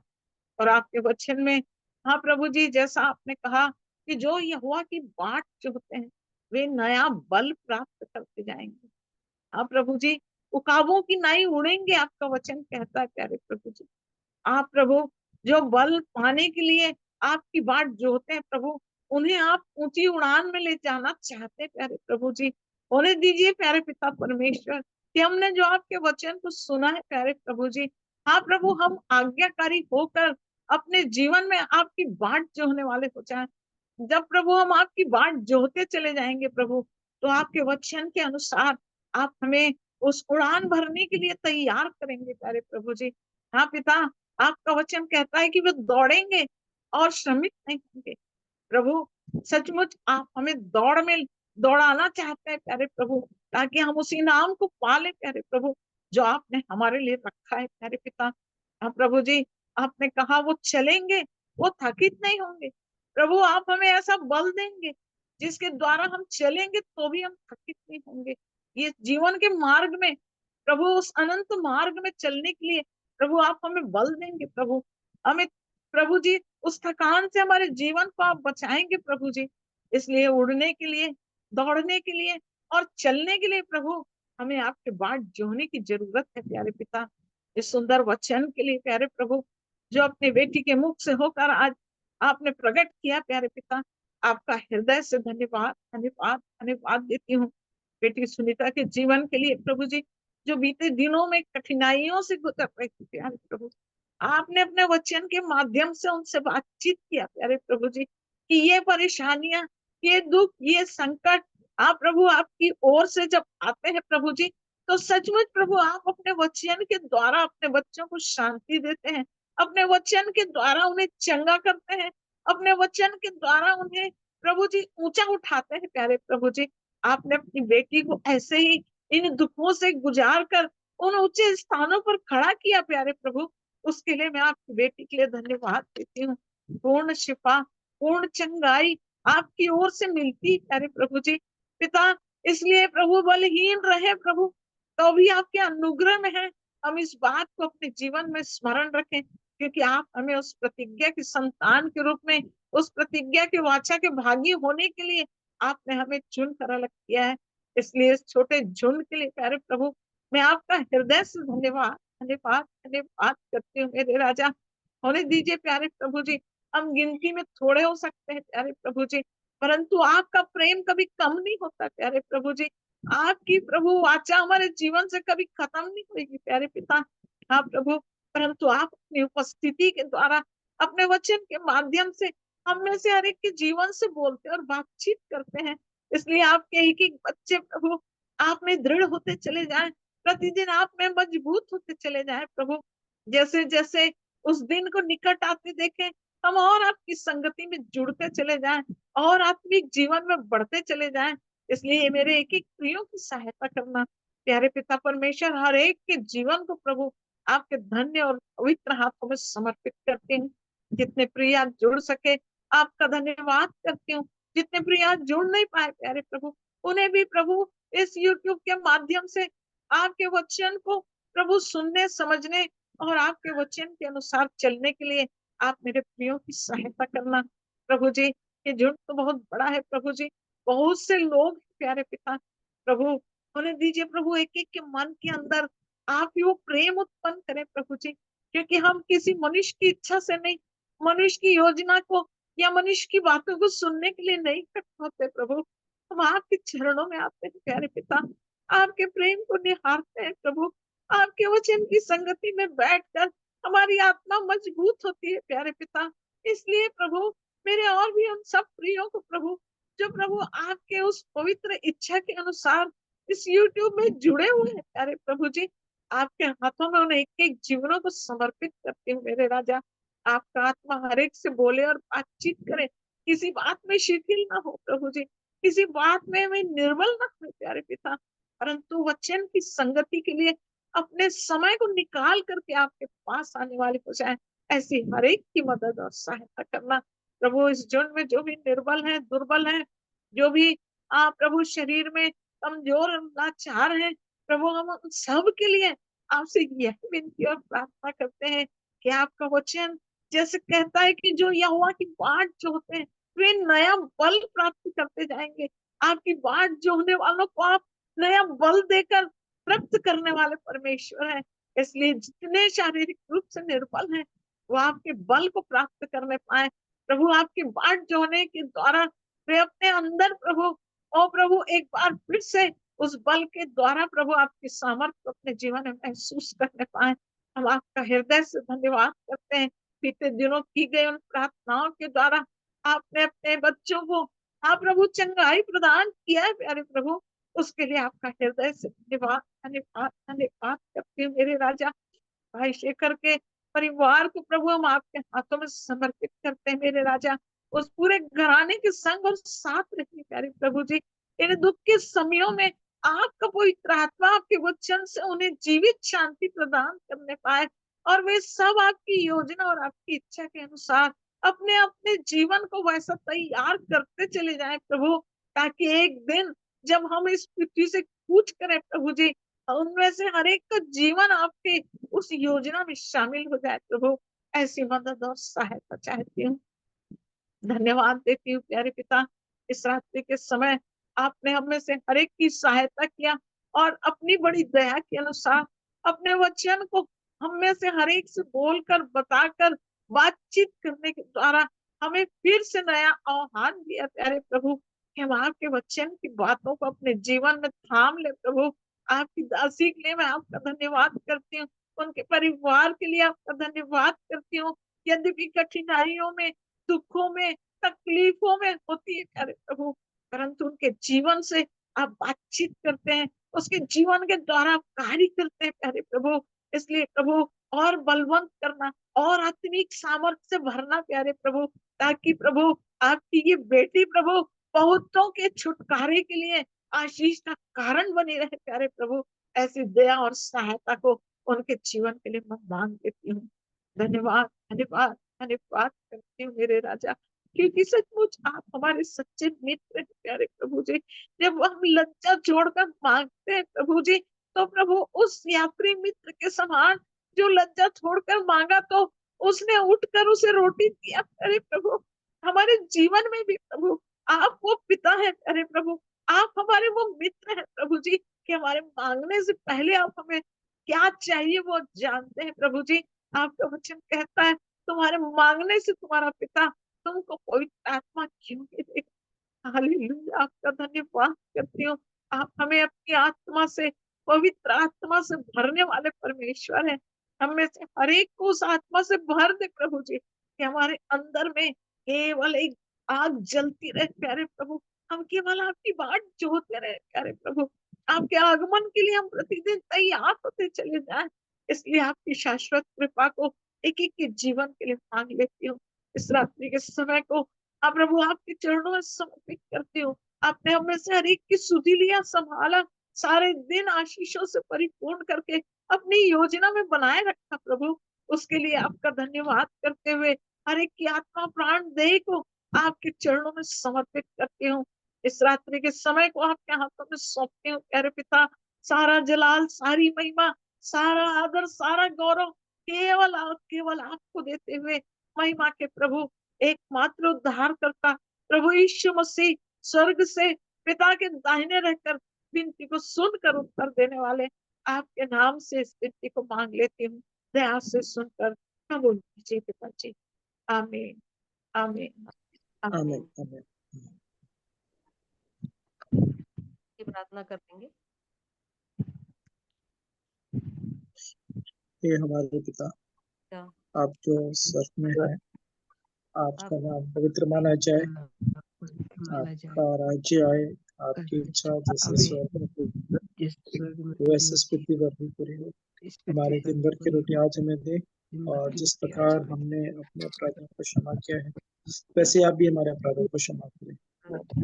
Speaker 4: और आपके वचन में हाँ प्रभु जी, जैसा आपने कहा कि जो यहोवा की बाट जोहते हैं वे नया बल प्राप्त करते जाएंगे। हाँ प्रभु जी, उकाबों की नाई उड़ेंगे, आपका वचन कहता है प्यारे प्रभु जी। आप प्रभु जो बल पाने के लिए आपकी बाट जोहते हैं प्रभु, उन्हें आप ऊंची उड़ान में ले जाना चाहते हैं प्यारे प्रभु जी। होने दीजिए प्यारे पिता परमेश्वर कि हमने जो आपके वचन को सुना है प्यारे प्रभु जी, हाँ प्रभु हम आज्ञाकारी होकर अपने जीवन में आपकी बाट जोहने वाले हो जाए। जब प्रभु हम आपकी बाट जोहते चले जाएंगे प्रभु, तो आपके वचन के अनुसार आप हमें उस उड़ान भरने के लिए तैयार करेंगे प्यारे प्रभु जी। हाँ पिता, आपका वचन कहता है कि वे दौड़ेंगे और श्रमिक नहीं होंगे। प्रभु सचमुच आप हमें दौड़ में दौड़ाना चाहते हैं प्यारे प्रभु, ताकि हम उसी नाम को पाले प्यारे प्रभु जो आपने हमारे लिए रखा है प्यारे पिता। हाँ प्रभु जी, आपने कहा वो चलेंगे, वो थकित नहीं होंगे। प्रभु आप हमें ऐसा बल देंगे जिसके द्वारा हम चलेंगे तो भी हम थकित नहीं होंगे। ये जीवन के मार्ग में प्रभु, उस अनंत मार्ग में चलने के लिए प्रभु आप हमें बल देंगे प्रभु। हमें प्रभु जी उस थकान से हमारे जीवन को आप बचाएंगे प्रभु जी। इसलिए उड़ने के लिए, दौड़ने के लिए और चलने के लिए प्रभु हमें आपके बाट जोहने की जरूरत है प्यारे पिता। इस सुंदर वचन के लिए प्यारे प्रभु, जो अपने बेटी के मुख से होकर आज आपने प्रकट किया प्यारे पिता, आपका हृदय से धन्यवाद धन्यवाद धन्यवाद देती हूँ। बेटी सुनीता के जीवन के लिए प्रभु जी, जो बीते दिनों में कठिनाइयों से गुजर रही थी प्यारे प्रभु, आपने अपने वचन के माध्यम से उनसे बातचीत किया प्यारे प्रभु जी कि ये परेशानियां, ये दुख, ये संकट आप प्रभु आपकी ओर से जब आते हैं प्रभु जी, तो सचमुच प्रभु आप अपने वचन के द्वारा अपने बच्चों को शांति देते हैं, अपने वचन के द्वारा उन्हें चंगा करते हैं, अपने वचन के द्वारा उन्हें प्रभु जी ऊंचा उठाते हैं प्यारे प्रभु जी। आपने अपनी बेटी को ऐसे ही इन दुखों से गुजार कर उन ऊंचे स्थानों पर खड़ा किया प्यारे प्रभु। उसके लिए मैं आपकी बेटी के लिए धन्यवाद देती हूँ। पूर्ण शिफा, पूर्ण चंगाई आपकी ओर से मिलती प्यारे प्रभु जी। पिता इसलिए प्रभु बलहीन रहे प्रभु, तो भी आपके अनुग्रह में है। हम इस बात को अपने जीवन में स्मरण रखें, क्योंकि आप हमें उस प्रतिज्ञा की संतान के रूप में, उस प्रतिज्ञा के वाचा के भागी होने के लिए आपने हमें चुन कर अलग किया है। इसलिए इस छोटे झुंड के लिए प्यारे प्रभु मैं आपका हृदय से धन्यवाद धन्यवाद धन्यवाद करती हूँ मेरे राजा। होने दीजिए प्यारे प्रभु जी, हम गिनती में थोड़े हो सकते हैं प्यारे प्रभु जी, परंतु आपका प्रेम कभी कम नहीं होता प्यारे प्रभु जी। आपकी प्रभु वाचा हमारे जीवन से कभी खत्म नहीं होगी प्यारे पिता। हाँ प्रभु, परंतु आप अपनी उपस्थिति के द्वारा, अपने वचन के माध्यम से हम में से हर एक के जीवन से बोलते और बातचीत करते हैं। इसलिए आपके एक एक बच्चे प्रभु आप में दृढ़ होते चले जाएं, प्रतिदिन आप में मजबूत होते चले जाएं प्रभु। जैसे जैसे उस दिन को निकट आते देखें, हम और आपकी संगति में जुड़ते चले जाएं और आत्मिक जीवन में बढ़ते चले जाएं। इसलिए मेरे एक एक प्रियों की सहायता करना प्यारे पिता परमेश्वर। हर एक के जीवन को प्रभु आपके धन्य और पवित्र हाथों में समर्पित करते हैं। जितने प्रिय आज जुड़ सके आपका धन्यवाद करती हूँ, जितने प्रिय आज जुड़ नहीं पाए प्यारे प्रभु उन्हें भी प्रभु इस YouTube के माध्यम से आपके वचन को प्रभु सुनने, समझने और आपके वचन के अनुसार चलने के लिए आप मेरे प्रियों की सहायता करना प्रभु जी। ये झुंड तो बहुत बड़ा है प्रभु जी, बहुत से लोग प्यारे पिता प्रभु होने दीजिए प्रभु एक एक के मन के अंदर आप ही वो प्रेम उत्पन्न करें प्रभु जी, क्योंकि हम किसी मनुष्य की इच्छा से नहीं, मनुष्य की योजना को या मनुष्य की बातों को सुनने के लिए नहीं इकट्ठा होते प्रभु। हम आपके चरणों में आते हैं प्यारे पिता, आपके प्रेम को निहारते हैं प्रभु, आपके वचन की संगति में बैठकर हमारी आत्मा मजबूत होती है प्यारे पिता। इसलिए प्रभु मेरे और भी उन सब प्रियों को प्रभु जो प्रभु आपके उस पवित्र इच्छा के अनुसार इस YouTube में जुड़े हुए हैं प्यारे प्रभु जी, आपके हाथों में उन एक एक जीवनों को समर्पित करती हूँ मेरे राजा। आपका आत्मा हर एक से बोले और बातचीत करे, किसी बात में शिथिल ना हो प्रभु जी, किसी बात में हमें निर्बल ना हो प्यारे पिता, परंतु वचन की संगति के लिए अपने समय को निकाल करके आपके पास आने वाले हो जाए। ऐसी हर एक की मदद और सहायता करना प्रभु। इस झुंड में जो भी निर्बल है, दुर्बल है, जो भी प्रभु शरीर में कमजोर लाचार है, प्रभु हम उन सब के लिए आपसे यह विनती और प्रार्थना करते हैं कि आपका वचन जैसे कहता है कि जो यहोवा की बाट जोहते हैं वे नया बल प्राप्त करते जाएंगे। आपकी बाट जोहने वालों को आप नया बल देकर प्राप्त करने वाले परमेश्वर हैं। इसलिए जितने शारीरिक रूप से निर्बल हैं वो आपके बल को प्राप्त करने पाए प्रभु। आपकी बाट जोहने के द्वारा वे अपने अंदर प्रभु, ओ प्रभु, एक बार फिर से उस बल के द्वारा प्रभु आपकी सामर्थ्य अपने जीवन में महसूस करने पाए। हम आपका हृदय से धन्यवाद करते हैं। बीते दिनों की गई उन प्रार्थनाओं के द्वारा आपने अपने बच्चों को प्रभु चंगाई प्रदान किया है प्यारे प्रभु, उसके लिए आपका हृदय से धन्यवाद धन्यवाद धन्यवाद करते हैं मेरे राजा। भाई शेखर के परिवार को प्रभु हम आपके हाथों में समर्पित करते हैं मेरे राजा। उस पूरे घराने के संग और साथ रखिए प्यारे प्रभु जी। इन दुख के समयों में आपका पवित्र आत्मा आपके वचन से उन्हें जीवित शांति प्रदान करने पाए और वे सब आपकी योजना और आपकी इच्छा के अनुसार अपने अपने जीवन को वैसा तैयार करते चले जाएं प्रभु, ताकि एक दिन जब हम इस पृथ्वी से कूच करें प्रभु जी, उनमें से हर एक का जीवन आपके उस योजना में शामिल हो जाए प्रभु। ऐसी मदद और सहायता चाहती हूँ। धन्यवाद देती हूँ प्यारे पिता, इस रात्रि के समय आपने हमें से हर एक की सहायता किया और अपनी बड़ी दया के अनुसार अपने वचन को हमें से हर एक से बोलकर बताकर बातचीत करने के द्वारा हमें फिर से नया आह्वान दिया प्यारे प्रभु कि हम आपके वचन की बातों को अपने जीवन में थाम ले प्रभु। आपकी दासी के लिए मैं आपका धन्यवाद करती हूँ, उनके परिवार के लिए आपका धन्यवाद करती हूँ। यद्यपि कठिनाइयों में, दुखों में, तकलीफों में होती है प्यारे प्रभु, परंतु उनके जीवन से आप बातचीत करते हैं, उसके जीवन के द्वारा आप कार्य करते हैं प्यारे प्रभु। इसलिए प्रभु और बलवंत करना और आत्मिक सामर्थ्य से भरना प्यारे प्रभु, ताकि प्रभु आपकी ये बेटी प्रभु बहुतों के छुटकारे के लिए आशीष का कारण बनी रहे प्यारे प्रभु। ऐसी दया और सहायता को उनके जीवन के लिए मैं मांग देती हूँ। धन्यवाद धन्यवाद धन्यवाद करती हूँ मेरे राजा, क्योंकि सचमुच आप हमारे सच्चे मित्र हैं प्यारे प्रभु जी। जब हम लज्जा छोड़कर मांगते हैं प्रभु जी, तो प्रभु उस यात्री मित्र के समान जो लज्जा छोड़कर मांगा तो उसने उठकर उसे रोटी दिया प्यारे प्रभु। हमारे जीवन में भी प्रभु आप वो पिता है प्यारे प्रभु, आप हमारे वो मित्र हैं प्रभु जी कि हमारे मांगने से पहले आप हमें क्या चाहिए वो जानते हैं प्रभु जी। आपका वचन कहता है तुम्हारे मांगने से तुम्हारा पिता तुमको पवित्र आत्मा क्यों नहीं देगा। हालेलुया, आपका धन्यवाद करती हूँ। आप हमें अपनी आत्मा से, पवित्र आत्मा से भरने वाले परमेश्वर हैं। हमें से हर एक को उस आत्मा से भर दे प्रभु जी कि हमारे अंदर में केवल एक आग जलती रहे प्यारे प्रभु। हम केवल आपकी बाट जोहते रहे प्यारे प्रभु, आपके आगमन के लिए हम प्रतिदिन तैयार होते चले जाएं। इसलिए आपकी शाश्वत कृपा को एक एक के जीवन के लिए मांग लेती हूँ। इस रात्रि के समय को आप प्रभु आपके चरणों में समर्पित करती हूँ। आपने हमें से हर एक की सुधि लिया, संभाला, सारे दिन आशीषों से परिपूर्ण करके अपनी योजना में बनाए रखा प्रभु। उसके लिए आपका धन्यवाद करते हुए हर एक की आत्मा प्राण देह को आपके चरणों में समर्पित करती हूँ। इस रात्रि के समय को आपके हाथों में सौंपती हूँ प्यारे पिता। सारा जलाल, सारी महिमा, सारा आदर, सारा गौरव केवल आपको देते हुए महिमा के प्रभु एकमात्र उद्धार करता प्रभु यीशु मसीह स्वर्ग से पिता के दाहिने रहकर विनती को सुनकर उत्तर देने वाले आपके नाम से इस विनती को मांग लेती हूँ। दया से सुनकर कबूल कीजिए पिता जी। आमीन आमीन आमीन।
Speaker 5: आमीन आमीन।
Speaker 3: की प्रार्थना कर देंगे।
Speaker 5: हे हमारे पिता,
Speaker 3: क्या
Speaker 5: आप जो स्वर्ग में है, आपका नाम पवित्र माना जाए,
Speaker 2: माना जाए,
Speaker 5: आपका राज्य आए, आपकी इच्छा जैसे
Speaker 2: अभी
Speaker 5: स्वर्ग में पूरी
Speaker 2: जिस स्वर्ग में
Speaker 5: वैसे इस पृथ्वी पर भी पूरी हो। हमारे दिन भर की रोटी आज हमें दे, और जिस प्रकार हमने अपने अपराधों को क्षमा किया है, वैसे आप भी हमारे अपराधों को क्षमा करें,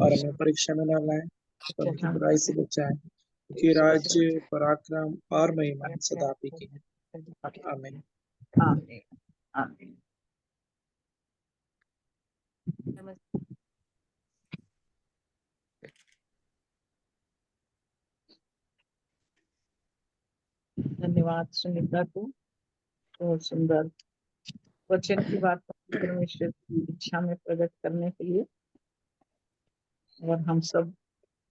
Speaker 5: और हमें परीक्षा में न लाएं, पर उनकी बुराई से बचाएं, क्योंकि राज्य, पराक्रम और महिमा सदा आप ही की है। आमीन।
Speaker 4: आमीन आमीन। धन्यवाद सुनीता को बहुत सुंदर वचन की बात परमेश्वर की इच्छा में प्रकट करने के लिए, और हम सब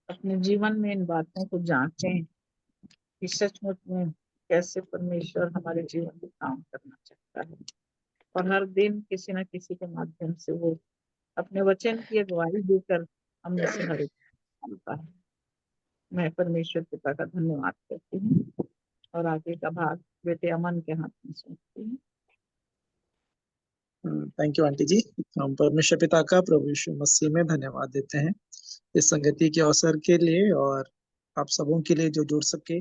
Speaker 4: अपने जीवन में इन बातों को जांचते हैं कि सचमुच में कैसे परमेश्वर हमारे जीवन में काम करना चाहता है, और हर दिन किसी न किसी के माध्यम से वो अपने वचन की अगुवाई देकर हम में से हर एक करता है। मैं परमेश्वर पिता का धन्यवाद करती हूँ और आगे का भाग बेटे अमन के हाथ में सौंपती हूँ।
Speaker 5: थैंक यू आंटी जी। हम परमेश्वर पिता का प्रभु यीशु मसीह में धन्यवाद देते हैं इस संगति के अवसर के लिए, और आप सबों के लिए जो जुड़ सके,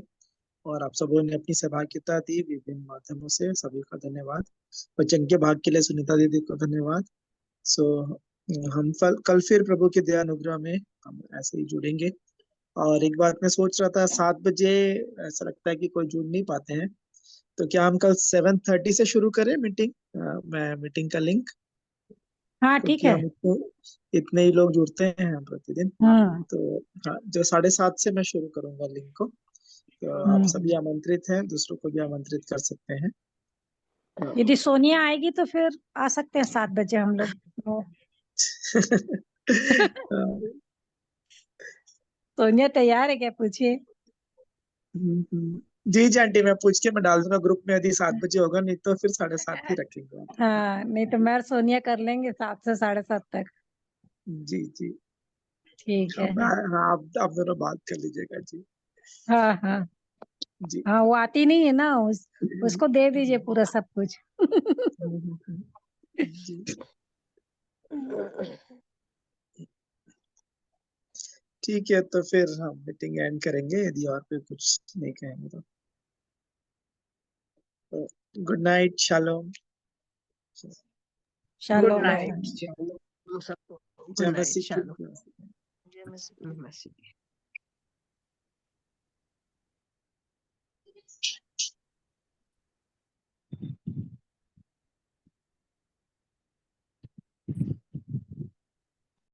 Speaker 5: और आप सबों ने अपनी सहभागिता दी विभिन्न माध्यमों से, सभी का धन्यवाद। वचन के भाग के लिए सुनीता दीदी को धन्यवाद। सो हम कल फिर प्रभु के दया अनुग्रह में हम ऐसे ही जुड़ेंगे। और एक बात मैं सोच रहा था, 7 बजे ऐसा लगता है कि कोई जुड़ नहीं पाते हैं, तो क्या हम कल 7:30 से शुरू करें मीटिंग? मैं मीटिंग का लिंक,
Speaker 1: हाँ ठीक
Speaker 5: क्योंकि
Speaker 1: है।
Speaker 5: हम इतने ही लोग जुड़ते हैं प्रतिदिन। तो हाँ, जो 7:30 से मैं शुरू करूंगा लिंक को, तो आप सभी आमंत्रित हैं, दूसरों को भी आमंत्रित कर सकते हैं।
Speaker 1: यदि सोनिया आएगी तो फिर आ सकते हैं 7 बजे हम लोग। सोनिया तैयार है क्या, पूछिए।
Speaker 5: जी जी आंटी, मैं पूछ के मैं डाल दूंगा ग्रुप में, यदि 7 बजे होगा, नहीं तो फिर 7:30 ही रखेंगे।
Speaker 1: हाँ, नहीं तो मैं और सोनिया कर लेंगे 7 से 7:30 तक।
Speaker 5: जी जी।
Speaker 1: ठीक है।
Speaker 5: हाँ, आप दोनों बात कर लीजिएगा जी।
Speaker 1: हाँ हाँ
Speaker 5: जी
Speaker 1: हाँ, वो आती नहीं है ना, उसको दे दीजिए पूरा सब कुछ।
Speaker 5: जी। ठीक है, तो फिर हम मीटिंग एंड करेंगे, यदि और कोई कुछ नहीं कहेंगे तो। Good night, shalom.
Speaker 4: Good
Speaker 1: shalom
Speaker 4: night.
Speaker 2: सबको गुड
Speaker 5: जय
Speaker 2: नाइट,
Speaker 5: मसीह की।
Speaker 2: शालोम। जय मसीह।